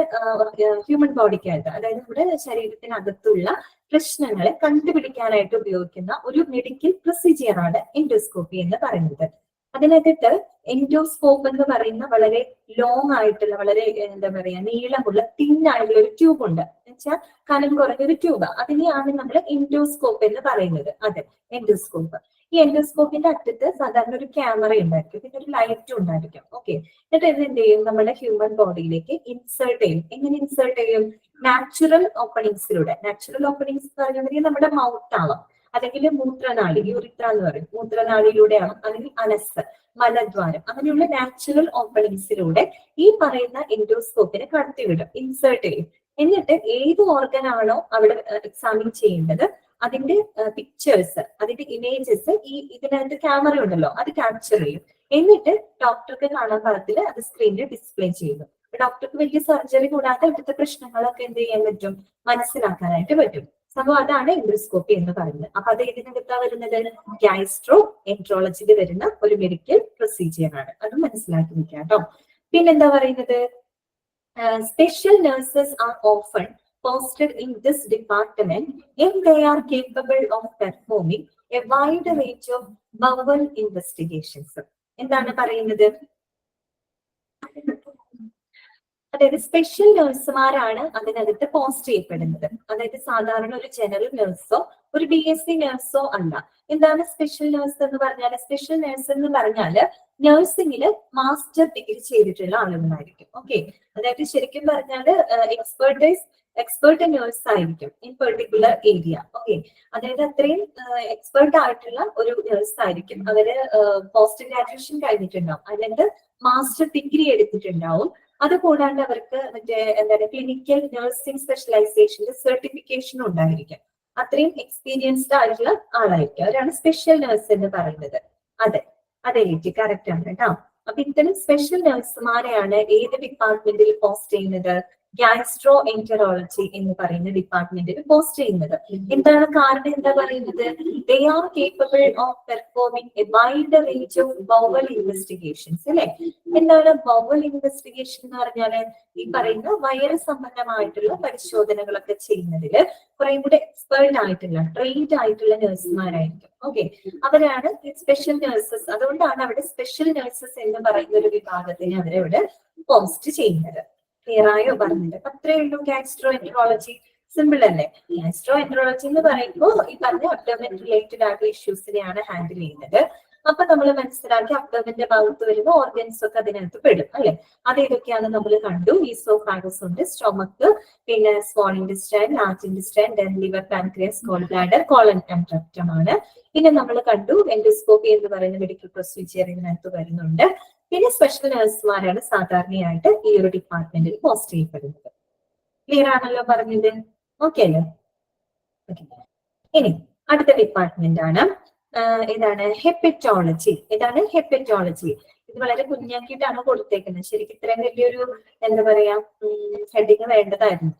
ഹ്യൂമൻ ബോഡിക്കകത്ത്, അതായത് നമ്മുടെ ശരീരത്തിനകത്തുള്ള പ്രശ്നങ്ങളെ കണ്ടുപിടിക്കാനായിട്ട് ഉപയോഗിക്കുന്ന ഒരു മെഡിക്കൽ പ്രൊസീജിയർ ആണ് എൻഡോസ്കോപ്പി എന്ന് പറയുന്നത്. അതിനകത്ത് എൻഡോസ്കോപ്പ് എന്ന് പറയുന്ന വളരെ ലോങ് ആയിട്ടുള്ള, വളരെ എന്താ പറയാ നീളമുള്ള തിന്നായിട്ടുള്ള ഒരു ട്യൂബ് ഉണ്ട്, എന്നുവെച്ചാൽ കനം കുറഞ്ഞൊരു ട്യൂബ്, അതിനെയാണ് നമ്മൾ എൻഡോസ്കോപ്പ് എന്ന് പറയുന്നത്. അതെ, എൻഡോസ്കോപ്പ്. ഈ എൻഡോസ്കോപ്പിന്റെ അറ്റത്ത് സാധാരണ ഒരു ക്യാമറ ഉണ്ടായിരിക്കും, പിന്നെ ഒരു ലൈറ്റും ഉണ്ടായിരിക്കും. ഓക്കെ. എന്നിട്ട് ഇത് എന്ത് ചെയ്യും, നമ്മുടെ ഹ്യൂമൻ ബോഡിയിലേക്ക് ഇൻസേർട്ട് ചെയ്യും. എങ്ങനെ ഇൻസേർട്ട് ചെയ്യും, നാച്ചുറൽ ഓപ്പണിങ്സിലൂടെ. നാച്ചുറൽ ഓപ്പണിങ്സ് എന്ന് പറയുന്നത് നമ്മുടെ മൗത്ത് ആവാം, അല്ലെങ്കിൽ മൂത്രനാളി, യൂറിത്ര എന്ന് പറയും, മൂത്രനാളിയിലൂടെയാണ്, അല്ലെങ്കിൽ അനസ്, മലദ്വാരം, അങ്ങനെയുള്ള നാച്ചുറൽ ഓപ്പണിങ്സിലൂടെ ഈ പറയുന്ന എൻഡോസ്കോപ്പിനെ കടത്തിവിടും, ഇൻസേർട്ട് ചെയ്യും. എന്നിട്ട് ഏത് ഓർഗൻ ആണോ അവിടെ എക്സാമിൻ ചെയ്യേണ്ടത് അതിന്റെ പിക്ചേഴ്സ്, അതിന്റെ ഇമേജസ് ഈ ഇതിനകത്ത് ക്യാമറ ഉണ്ടല്ലോ അത് ക്യാപ്ചർ ചെയ്യും. എന്നിട്ട് ഡോക്ടർക്ക് കാണാൻ പാകത്തിൽ അത് സ്ക്രീനിൽ ഡിസ്പ്ലേ ചെയ്യുന്നു. ഡോക്ടർക്ക് വലിയ സർജറി കൂടാതെ ഇവിടുത്തെ പ്രശ്നങ്ങളൊക്കെ എന്ത് ചെയ്യാൻ പറ്റും, മനസ്സിലാക്കാനായിട്ട് പറ്റും. സംഭവം അതാണ് എൻഡോസ്കോപ്പി എന്ന് പറയുന്നത്. അപ്പൊ അത് ഇതിനകത്താ വരുന്നത് ഗ്യാസ്ട്രോ എൻട്രോളജിയിൽ വരുന്ന ഒരു മെഡിക്കൽ പ്രൊസീജിയർ ആണ്. അത് മനസ്സിലാക്കി വെക്കാം കേട്ടോ. പിന്നെന്താ പറയുന്നത്, special nurses are often posted in this department if they are capable of performing a wide range of bowel investigations. എന്താണ് പറയുന്നത്, അതായത് സ്പെഷ്യൽ നഴ്സുമാരാണ് അതിനകത്ത് പോസ്റ്റ് ചെയ്യപ്പെടുന്നത്. അതായത് സാധാരണ ഒരു ജനറൽ നഴ്സോ ഒരു BSc നഴ്സോ അല്ല. എന്താണ് സ്പെഷ്യൽ നഴ്സ് എന്ന് പറഞ്ഞാൽ? സ്പെഷ്യൽ നഴ്സ് എന്ന് പറഞ്ഞാല് നഴ്സിംഗില് മാസ്റ്റർ ഡിഗ്രി ചെയ്തിട്ടുള്ള ആളുകളായിരിക്കും. ഓക്കെ, അതായത് ശരിക്കും പറഞ്ഞാല് എക്സ്പേർട്ട് നേഴ്സ് ആയിരിക്കും ഇൻ പെർട്ടിക്കുലർ ഏരിയ. ഓക്കെ, അതായത് അത്രയും എക്സ്പേർട്ട് ആയിട്ടുള്ള ഒരു നേഴ്സ് ആയിരിക്കും. അവര് പോസ്റ്റ് ഗ്രാജുവേഷൻ കഴിഞ്ഞിട്ടുണ്ടാവും, അല്ലെങ്കിൽ മാസ്റ്റർ ഡിഗ്രി എടുത്തിട്ടുണ്ടാവും. അതുകൂടാണ്ട് അവർക്ക് മറ്റേ എന്താണ് ക്ലിനിക്കൽ നഴ്സിംഗ് സ്പെഷ്യലൈസേഷന്റെ സർട്ടിഫിക്കേഷനും ഉണ്ടായിരിക്കും. അത്രയും എക്സ്പീരിയൻസ്ഡ് ആയിട്ടുള്ള ആളായിരിക്കും. അവരാണ് സ്പെഷ്യൽ നഴ്സ് എന്ന് പറയുന്നത്. അതെ, അതെ ലിറ്റി, കറക്റ്റ് ആണ് കേട്ടോ. അപ്പൊ ഇത്തരം സ്പെഷ്യൽ നഴ്സുമാരെയാണ് ഏത് ഡിപ്പാർട്ട്മെന്റിൽ പോസ്റ്റ് ചെയ്യുന്നത്? ഗ്യാസ്ട്രോ എൻറ്ററോളജി എന്ന് പറയുന്ന ഡിപ്പാർട്ട്മെന്റിൽ പോസ്റ്റ് ചെയ്യുന്നത്. എന്താണ് കാരണം? എന്താ പറയുന്നത്? They are capable of performing A wide range of bowel investigations. അല്ലെ, എന്താണ് ബൗവൽ ഇൻവെസ്റ്റിഗേഷൻ എന്ന് പറഞ്ഞാല്? ഈ പറയുന്ന വയറ് സംബന്ധമായിട്ടുള്ള പരിശോധനകളൊക്കെ ചെയ്യുന്നതില് കുറെ കൂടെ എക്സ്പേർട്ട് ആയിട്ടുള്ള ട്രെയിൻഡ് ആയിട്ടുള്ള നഴ്സുമാരായിരിക്കും. ഓക്കെ, അവരാണ് സ്പെഷ്യൽ നഴ്സസ്. അതുകൊണ്ടാണ് അവിടെ സ്പെഷ്യൽ നഴ്സസ് എന്ന് പറയുന്ന ഒരു വിഭാഗത്തിന് അവരവിടെ പോസ്റ്റ് ചെയ്യുന്നത്. ക്ലിയർ ആയോ പറഞ്ഞത്? അത്രേ ഉള്ളൂ ഗ്യാസ്ട്രോ എൻട്രോളജി. സിമ്പിൾ അല്ലേ? ഗ്യാസ്ട്രോ എൻട്രോളജി എന്ന് പറയുമ്പോൾ ഈ പറഞ്ഞ അബ്ഡോമൻ റിലേറ്റഡ് ആയിട്ടുള്ള ഇഷ്യൂസിനെയാണ് ഹാൻഡിൽ ചെയ്യുന്നത്. അപ്പൊ നമ്മൾ മനസ്സിലാക്കി അബ്ഡോമന്റെ ഭാഗത്ത് വരുന്ന ഓർഗൻസ് ഒക്കെ അതിനകത്ത് പെടും അല്ലെ. അതേതൊക്കെയാണ് നമ്മൾ കണ്ടു? ഈസോഫാഗസ് ഉണ്ട്, സ്റ്റൊമക്ക്, പിന്നെ small intestine, large intestine, then liver, pancreas, gall bladder, colon and rectum ആണ്. പിന്നെ നമ്മൾ കണ്ടു എൻഡോസ്കോപ്പി എന്ന് പറയുന്ന മെഡിക്കൽ പ്രൊസീജിയർ ഇതിനകത്ത് വരുന്നുണ്ട്. പിന്നെ സ്പെഷ്യൽ നഴ്സുമാരാണ് സാധാരണയായിട്ട് ഈ ഒരു ഡിപ്പാർട്ട്മെന്റിൽ പോസ്റ്റ് ചെയ്യപ്പെടുന്നത്. ക്ലിയർ ആണല്ലോ പറഞ്ഞത്? ഓക്കെ അല്ലേ? ഇനി അടുത്ത ഡിപ്പാർട്ട്മെന്റ് ആണ് ഏതാണ്? ഹെപ്പറ്റോളജി. ഏതാണ്? ഹെപ്പറ്റോളജി. ഇത് വളരെ കുഞ്ഞാക്കിയിട്ടാണ് കൊടുത്തേക്കുന്നത്. ശരിക്കും ഇത്രയും വലിയൊരു എന്താ പറയാ ഹെഡിങ് വേണ്ടതായിരുന്നു.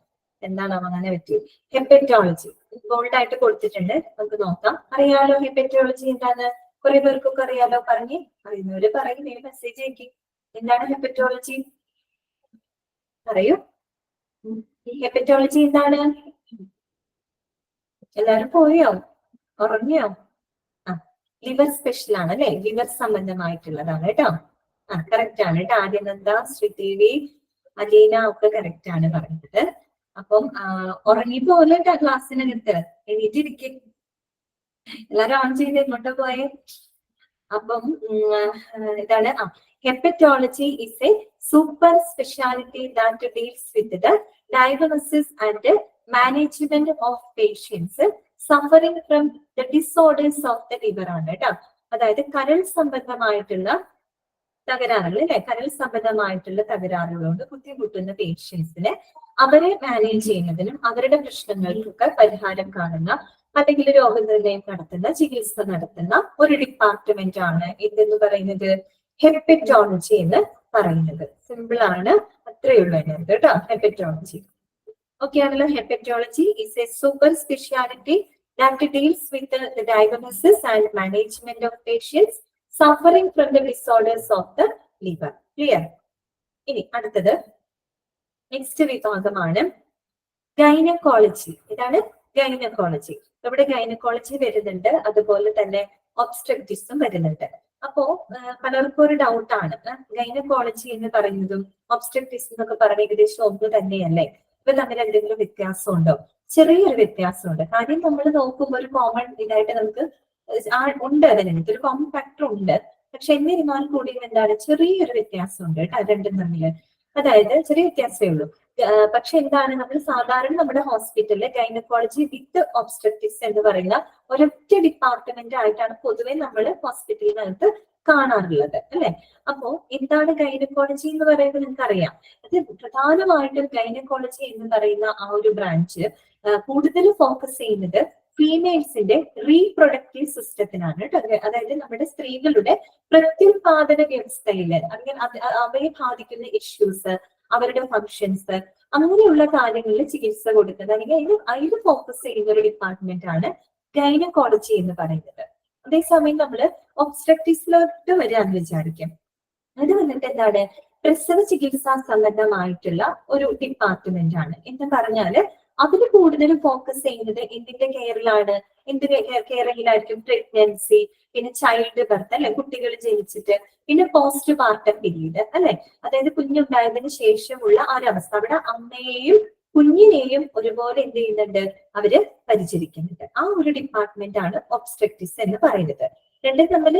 എന്താണ് അങ്ങനെ പറ്റിയത്? ഹെപ്പറ്റോളജി ബോൾഡ് ആയിട്ട് കൊടുത്തിട്ടുണ്ട്. നമുക്ക് നോക്കാം. അറിയാലോ ഹെപ്പറ്റോളജി എന്താണ്? കുറെ പേർക്കൊക്കെ അറിയാലോ. അറിയുന്നവര് പറയും, മെസ്സേജ് അയക്കി. എന്താണ് ഹെപ്പറ്റോളജി? പറയൂ. ഹെപ്പറ്റോളജി എന്താണ്? എല്ലാരും പോയോ? ഉറങ്ങിയോ? ലിവർ സ്പെഷ്യൽ ആണ് അല്ലെ? ലിവർ സംബന്ധമായിട്ടുള്ളതാണ് കേട്ടോ. കറക്റ്റ് ആണ് കേട്ടോ. ആര്യനന്ദ, ശ്രീദേവി, അലീന ഒക്കെ കറക്റ്റ് ആണ് പറയുന്നത്. അപ്പം ഉറങ്ങിപ്പോലെ കേട്ടോ ക്ലാസ്സിനകത്ത്. എണീറ്റിരിക്കും. എല്ലാരും ഓൺ ചെയ്ത് എങ്ങോട്ട് പോയേ? അപ്പം ഇതാണ് hepatology is a super speciality that deals with the diagnosis and management of patients suffering from the disorders of the liver ആണ് കേട്ടോ. അതായത് കരൾ സംബന്ധമായിട്ടുള്ള തകരാറുകൾ അല്ലെ, കരൾ സംബന്ധമായിട്ടുള്ള തകരാറുകളോട് ബുദ്ധിമുട്ടുന്ന പേഷ്യൻസിനെ അവരെ മാനേജ് ചെയ്യുന്നതിനും അവരുടെ പ്രശ്നങ്ങൾക്കൊക്കെ പരിഹാരം കാണുന്ന അല്ലെങ്കിൽ രോഗനിർണയം നടത്തുന്ന ചികിത്സ നടത്തുന്ന ഒരു ഡിപ്പാർട്ട്മെന്റ് ആണ് ഇതെന്ന് പറയുന്നത് ഹെപ്പറ്റോളജി എന്ന് പറയുന്നത്. സിമ്പിൾ ആണ്, അത്രയുള്ള കേട്ടോ ഹെപ്പറ്റോളജി. ഓക്കെ ആണല്ലോ? Hepatology is a super speciality that deals with the diagnosis and management of patients suffering from the disorders of the liver. Clear? ഇനി അടുത്തത് നെക്സ്റ്റ് വിഭാഗമാണ് ഗൈനക്കോളജി. ഇതാണ് ഗൈനക്കോളജി. ഇവിടെ ഗൈനക്കോളജി വരുന്നുണ്ട്, അതുപോലെ തന്നെ ഒബ്സ്ട്രക്റ്റിക്സും വരുന്നുണ്ട്. അപ്പോ പലർക്കും ഒരു ഡൗട്ടാണ്, ഗൈനക്കോളജി എന്ന് പറയുന്നതും ഒബ്സ്ട്രക്റ്റിക്സ് എന്നൊക്കെ പറഞ്ഞ ഏകദേശം ഒന്ന് തന്നെയല്ലേ? ഇപ്പൊ തമ്മിൽ എന്തെങ്കിലും വ്യത്യാസം ഉണ്ടോ? ചെറിയൊരു വ്യത്യാസമുണ്ട്. കാര്യം നമ്മൾ നോക്കുമ്പോൾ ഒരു കോമൺ ഇതായിട്ട് നമുക്ക് ഉണ്ട്, അതിനകത്ത് ഒരു കോമൺ ഫാക്ടർ ഉണ്ട്. പക്ഷെ എന്നിരുന്നാൽ കൂടി എന്താണ് ചെറിയൊരു വ്യത്യാസമുണ്ട് കേട്ടോ രണ്ടും തമ്മില്. അതായത് ചെറിയ വ്യത്യാസമേ ഉള്ളൂ. പക്ഷെ എന്താണ്, നമ്മൾ സാധാരണ നമ്മുടെ ഹോസ്പിറ്റലില് ഗൈനക്കോളജി വിത്ത് ഒബ്സ്ട്രക്റ്റിക്സ് എന്ന് പറയുന്ന ഒരൊറ്റ ഡിപ്പാർട്ട്മെന്റ് ആയിട്ടാണ് പൊതുവെ നമ്മൾ ഹോസ്പിറ്റലിനകത്ത് കാണാറുള്ളത് അല്ലെ. അപ്പോ എന്താണ് ഗൈനക്കോളജി എന്ന് പറയുന്നത് നിങ്ങൾക്കറിയാം. അത് പ്രധാനമായിട്ടും ഗൈനക്കോളജി എന്ന് പറയുന്ന ആ ഒരു ബ്രാഞ്ച് കൂടുതൽ ഫോക്കസ് ചെയ്യുന്നത് ഫീമെയിൽസിന്റെ റീപ്രൊഡക്റ്റീവ് സിസ്റ്റത്തിനാണ് കേട്ടോ. അതായത് നമ്മുടെ സ്ത്രീകളുടെ പ്രത്യുൽപാദന വ്യവസ്ഥയില് അങ്ങനെ അവയെ ബാധിക്കുന്ന ഇഷ്യൂസ്, അവരുടെ ഫങ്ഷൻസ്, അങ്ങനെയുള്ള കാര്യങ്ങളിൽ ചികിത്സ കൊടുക്കുന്നത് അല്ലെങ്കിൽ അതിൽ ഫോക്കസ് ചെയ്യുന്ന ഒരു ഡിപ്പാർട്ട്മെന്റ് ആണ് ഗൈനക്കോളജി എന്ന് പറയുന്നത്. അതേസമയം നമ്മൾ ഒബ്സ്ട്രക്റ്റിക്സിലോട്ട് വരികയെന്ന് വിചാരിക്കും. അത് വന്നിട്ട് എന്താണ്, പ്രസവ ചികിത്സാ സംബന്ധമായിട്ടുള്ള ഒരു ഡിപ്പാർട്ട്മെന്റ് ആണ് എന്ന് പറഞ്ഞാല് അതിന് കൂടുതലും ഫോക്കസ് ചെയ്യുന്നത് എന്തിന്റെ കെയറിലാണ്, എന്തിന്റെ കെയറിലായിരിക്കും? പ്രഗ്നൻസി, പിന്നെ ചൈൽഡ് ബർത്ത് അല്ലെ, കുട്ടികൾ ജനിച്ചിട്ട്, പിന്നെ പോസ്റ്റ് പാർട്ടം പീരീഡ് അല്ലെ, അതായത് കുഞ്ഞുണ്ടായതിനു ശേഷമുള്ള ആ ഒരവസ്ഥ. അവിടെ അമ്മയെയും കുഞ്ഞിനെയും ഒരുപോലെ എന്ത് ചെയ്യുന്നുണ്ട്, അവര് പരിചരിക്കുന്നുണ്ട്. ആ ഒരു ഡിപ്പാർട്ട്മെന്റ് ആണ് ഒബ്സ്ട്രക്റ്റിക്സ് എന്ന് പറയുന്നത്. രണ്ടും തമ്മിൽ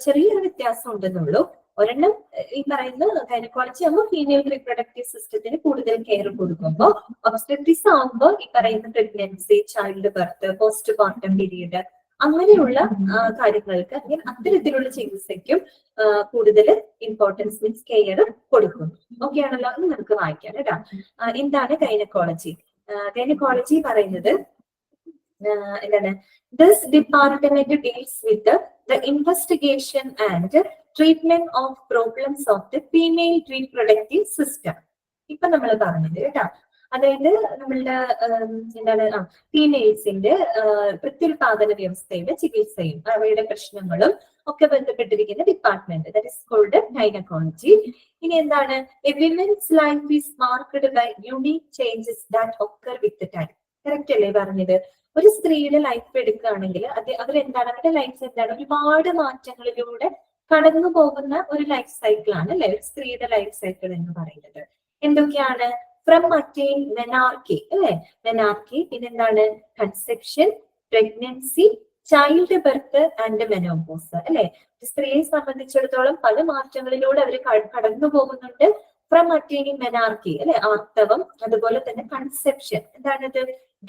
ചെറിയൊരു വ്യത്യാസം ഉണ്ടെന്നുള്ളൂ. ഒരെണ്ണം ഈ പറയുന്ന ഗൈനക്കോളജി ആകുമ്പോൾ ഫീമെയിൽ റീപ്രൊഡക്റ്റീവ് സിസ്റ്റത്തിന് കൂടുതൽ കെയർ കൊടുക്കുമ്പോൾ, ഒബ്സ്ട്രക്റ്റിക്സ് ആകുമ്പോൾ ഈ പറയുന്ന pregnancy, child birth, post partum period അങ്ങനെയുള്ള കാര്യങ്ങൾക്ക് അല്ലെങ്കിൽ അത്തരത്തിലുള്ള ചികിത്സയ്ക്കും കൂടുതൽ ഇമ്പോർട്ടൻസ് മീൻസ് കെയർ കൊടുക്കും. ഓക്കെ ആണല്ലോ, അത് നമുക്ക് വായിക്കാം കേട്ടോ. എന്താണ് ഗൈനക്കോളജി? ഗൈനക്കോളജി പറയുന്നത് എന്താണ്, this department deals with the investigation and treatment of problems of the female reproductive system. ഇപ്പൊ നമ്മൾ പറഞ്ഞത് കേട്ടോ, അതായത് നമ്മളുടെ എന്താണ് ഫീമെയിൽസിന്റെ പ്രത്യുൽപാദന വ്യവസ്ഥയുടെ ചികിത്സയും അവയുടെ പ്രശ്നങ്ങളും ഒക്കെ ബന്ധപ്പെട്ടിരിക്കുന്ന department, that is called gynaecology. ഇനി എന്താണ്, a women's life is marked by unique changes that occur with time. Correct അല്ലേ പറഞ്ഞത്? ഒരു സ്ത്രീയുടെ ലൈഫ് എടുക്കുകയാണെങ്കിൽ അവരെന്താണ്, അവരുടെ ലൈഫ് എന്താണ്, ഒരുപാട് മാറ്റങ്ങളിലൂടെ കടന്നു പോകുന്ന ഒരു ലൈഫ് സൈക്കിൾ ആണ് അല്ലെ ഒരു സ്ത്രീയുടെ ലൈഫ് സൈക്കിൾ എന്ന് പറയുന്നത്. എന്തൊക്കെയാണ്? ഫ്രം അറ്റൈൻ മെനാർക്കി അല്ലെ, മെനാർക്കി, പിന്നെന്താണ് conception, pregnancy, child birth and menopause അല്ലെ. സ്ത്രീയെ സംബന്ധിച്ചിടത്തോളം പല മാറ്റങ്ങളിലൂടെ അവർ കടന്നു പോകുന്നുണ്ട്. ഫ്രം അറ്റൈനിങ് മെനാർക്കി അല്ലെ, ആർത്തവം, അതുപോലെ തന്നെ കൺസെപ്ഷൻ, എന്താണത്,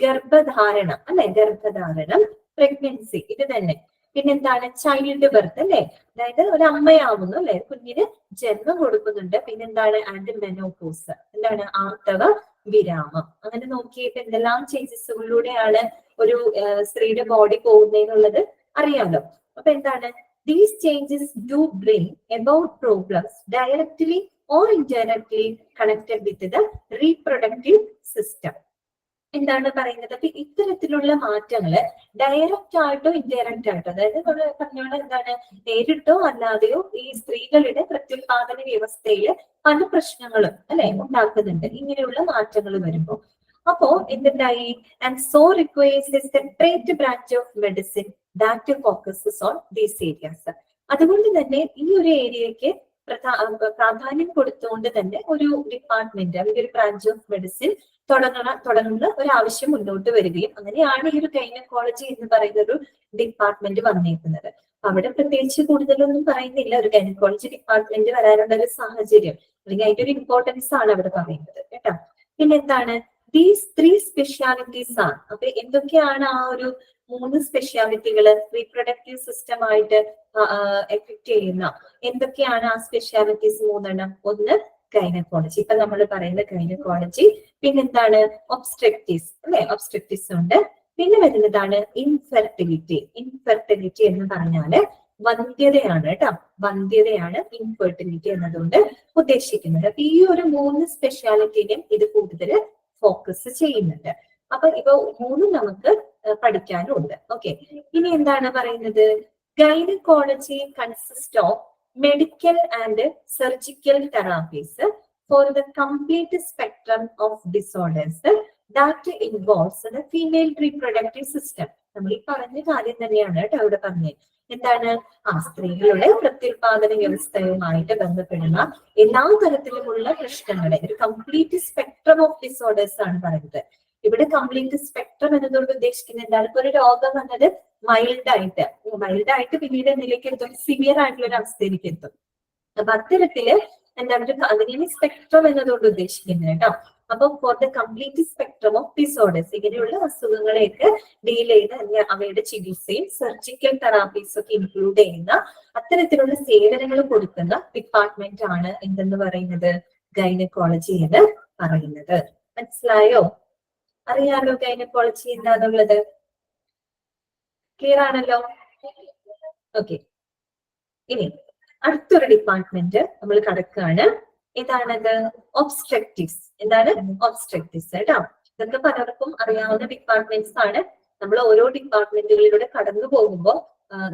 ഗർഭധാരണം അല്ലെ, ഗർഭധാരണം, പ്രഗ്നൻസി, ഇത് തന്നെ. പിന്നെന്താണ്, ചൈൽഡ് ബർത്ത് അല്ലെ, അതായത് ഒരു അമ്മയാവുന്നു അല്ലെ, കുഞ്ഞിന് ജന്മം കൊടുക്കുന്നുണ്ട്. പിന്നെന്താണ്, ആൻഡ് മെനോപോസ്, എന്താണ്, ആർത്തവ വിരാമം. അങ്ങനെ നോക്കിയിട്ട് എന്തെല്ലാം ചേഞ്ചസുകളിലൂടെയാണ് ഒരു സ്ത്രീയുടെ ബോഡി പോകുന്നതെന്നുള്ളത് അറിയാമല്ലോ. അപ്പൊ എന്താണ്, these changes do bring about problems directly or indirectly connected with the reproductive system. എന്താണ് പറയുന്നത്? അപ്പൊ ഇത്തരത്തിലുള്ള മാറ്റങ്ങള് ഡയറക്റ്റ് ആയിട്ടോ ഇൻഡയറക്റ്റ് ആയിട്ടോ, അതായത് നമ്മൾ പറഞ്ഞോളെ എന്താണ്, നേരിട്ടോ അല്ലാതെയോ ഈ സ്ത്രീകളുടെ പ്രത്യുൽപാദന വ്യവസ്ഥയിൽ പല പ്രശ്നങ്ങളും അല്ലെ ഉണ്ടാക്കുന്നുണ്ട് ഇങ്ങനെയുള്ള മാറ്റങ്ങൾ വരുമ്പോൾ. അപ്പോ എന്തുണ്ടായി, and so requires A separate branch of medicine that focuses on these areas. അതുകൊണ്ട് തന്നെ ഈ ഒരു ഏരിയയ്ക്ക് പ്രാധാന്യം കൊടുത്തുകൊണ്ട് തന്നെ ഒരു ഡിപ്പാർട്ട്മെന്റ് അല്ലെങ്കിൽ ഒരു ബ്രാഞ്ച് ഓഫ് മെഡിസിൻ തുടങ്ങുന്ന ഒരു ആവശ്യം മുന്നോട്ട് വരികയും അങ്ങനെയാണ് ഈ ഒരു ഗൈനക്കോളജി എന്ന് പറയുന്ന ഒരു ഡിപ്പാർട്ട്മെന്റ് വന്നേക്കുന്നത്. അവിടെ പ്രത്യേകിച്ച് കൂടുതലൊന്നും പറയുന്നില്ല, ഒരു ഗൈനക്കോളജി ഡിപ്പാർട്ട്മെന്റ് വരാനുള്ള ഒരു സാഹചര്യം അല്ലെങ്കിൽ അതിന്റെ ഒരു ഇമ്പോർട്ടൻസ് ആണ് അവിടെ പറയുന്നത് കേട്ടോ. പിന്നെ എന്താണ്, ദീസ് 3 സ്പെഷ്യാലിറ്റീസ് ആണ്. അപ്പൊ എന്തൊക്കെയാണ് ആ ഒരു 3 സ്പെഷ്യാലിറ്റികൾ റീപ്രൊഡക്റ്റീവ് സിസ്റ്റം ആയിട്ട് എഫക്ട് ചെയ്യുന്ന എന്തൊക്കെയാണ് ആ സ്പെഷ്യാലിറ്റീസ്? 3 എണ്ണം. ഒന്ന് ഗൈനക്കോളജി, ഇപ്പൊ നമ്മൾ പറയുന്ന ഗൈനക്കോളജി. പിന്നെന്താണ്, ഒബ്സ്ട്രക്റ്റിക്സ് അല്ലെ, ഒബ്സ്ട്രക്റ്റിക്സ് ഉണ്ട്. പിന്നെ വരുന്നതാണ് ഇൻഫെർട്ടിലിറ്റി. ഇൻഫെർട്ടിലിറ്റി എന്ന് പറഞ്ഞാല് വന്ധ്യതയാണ് കേട്ടോ, വന്ധ്യതയാണ് ഇൻഫെർട്ടിലിറ്റി എന്നതുകൊണ്ട് ഉദ്ദേശിക്കുന്നത്. അപ്പൊ ഈ ഒരു 3 സ്പെഷ്യാലിറ്റിയും ഇത് കൂടുതൽ ഫോക്കസ് ചെയ്യുന്നുണ്ട്. അപ്പൊ ഇപ്പൊ 3 നമുക്ക് പഠിക്കാനും ഉണ്ട്. ഓക്കെ, ഇനി എന്താണ് പറയുന്നത്, gynaecology consist of medical and surgical therapies for the complete spectrum of disorders that involves the female reproductive system. നമ്മൾ ഈ പറഞ്ഞ കാര്യം തന്നെയാണ് കേട്ടോ ഇവിടെ പറഞ്ഞത്. എന്താണ്, സ്ത്രീകളുടെ പ്രത്യുൽപാദന വ്യവസ്ഥയുമായിട്ട് ബന്ധപ്പെടുന്ന എല്ലാ തരത്തിലുമുള്ള പ്രശ്നങ്ങളെ ഒരു കംപ്ലീറ്റ് സ്പെക്ട്രം ഓഫ് ഡിസോർഡേഴ്സ് ആണ് പറയുന്നത്. ഇവിടെ കംപ്ലീറ്റ് സ്പെക്ട്രം എന്നതുകൊണ്ട് ഉദ്ദേശിക്കുന്നത് എന്താണ്, ഇപ്പൊ ഒരു രോഗം വന്നത് മൈൽഡ് ആയിട്ട് പിന്നീട് എന്തിലേക്ക് എത്തും, സിവിയർ ആയിട്ടുള്ള ഒരു അവസ്ഥയിലേക്ക് എത്തും. അപ്പൊ അത്തരത്തില് എന്താണ് അതിനെ സ്പെക്ട്രം എന്നതുകൊണ്ട് ഉദ്ദേശിക്കുന്നത് കേട്ടോ. അപ്പൊ for the complete spectrum of disorders, ഇങ്ങനെയുള്ള അസുഖങ്ങളെയൊക്കെ ഡീൽ ചെയ്ത് അവയുടെ ചികിത്സയും സർജിക്കൽ തെറാപ്പീസ് ഒക്കെ ഇൻക്ലൂഡ് ചെയ്യുന്ന അത്തരത്തിലുള്ള സേവനങ്ങൾ കൊടുക്കുന്ന ഡിപ്പാർട്ട്മെന്റ് ആണ് എന്തെന്ന് പറയുന്നത്, ഗൈനക്കോളജി എന്ന് പറയുന്നത്. മനസ്സിലായോ? അറിയാലോ ഗൈനക്കോളജി എന്താണുള്ളത്? ക്ലിയർ ആണല്ലോ? ഓക്കെ, ഇനി അടുത്തൊരു ഡിപ്പാർട്ട്മെന്റ് നമ്മൾ കടക്കുകയാണ്. ഏതാണത്? ഒബ്സ്ട്രക്റ്റിക്സ്. എന്താണ് ഒബ്സ്ട്രക്റ്റിക്സ് കേട്ടോ? ഇതൊക്കെ പലർക്കും അറിയാവുന്ന ഡിപ്പാർട്ട്മെന്റ്സ് ആണ്. നമ്മൾ ഓരോ ഡിപ്പാർട്ട്മെന്റുകളിലൂടെ കടന്നു പോകുമ്പോൾ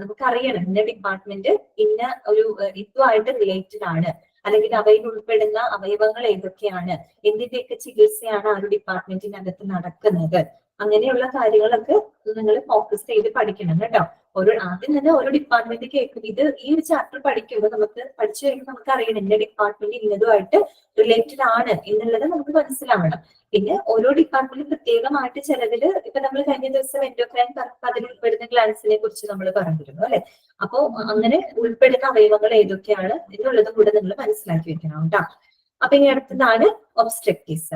നമുക്കറിയണം ഇന്ന ഡിപ്പാർട്ട്മെന്റ് ഇന്ന ഒരു ഇതുമായിട്ട് റിലേറ്റഡ് ആണ്, അല്ലെങ്കിൽ അവയിൽ ഉൾപ്പെടുന്ന അവയവങ്ങൾ ഏതൊക്കെയാണ്, എന്തിന്റെയൊക്കെ ചികിത്സയാണ് ആ ഒരു ഡിപ്പാർട്ട്മെന്റിനകത്ത് നടക്കുന്നത്. അങ്ങനെയുള്ള കാര്യങ്ങളൊക്കെ നിങ്ങൾ ഫോക്കസ് ചെയ്ത് പഠിക്കണം കേട്ടോ. ആദ്യം തന്നെ ഓരോ ഡിപ്പാർട്ട്മെന്റ് കേൾക്കും. ഈ ഒരു ചാപ്റ്റർ പഠിക്കുമ്പോൾ നമുക്ക് പഠിച്ചു കഴിയുമ്പോൾ നമുക്ക് അറിയണം എന്റെ ഡിപ്പാർട്ട്മെന്റ് ഇന്നതുമായിട്ട് റിലേറ്റഡ് ആണ് എന്നുള്ളത് നമുക്ക് മനസ്സിലാവണം. പിന്നെ ഓരോ ഡിപ്പാർട്ട്മെന്റ് പ്രത്യേകമായിട്ട് ചിലതില് ഇപ്പൊ നമ്മൾ കഴിഞ്ഞ ദിവസം എൻഡോക്രൈൻ അതിൽ ഉൾപ്പെടുന്ന ഗ്ലാൻസിനെ കുറിച്ച് നമ്മൾ പറഞ്ഞിരുന്നു അല്ലെ. അപ്പോ അങ്ങനെ ഉൾപ്പെടുന്ന അവയവങ്ങൾ ഏതൊക്കെയാണ് എന്നുള്ളതും കൂടെ നിങ്ങൾ മനസ്സിലാക്കി വെക്കണം കേട്ടോ. അപ്പൊ ഇനി അടുത്തതാണ് ഒബ്സ്ട്രക്റ്റീസ്.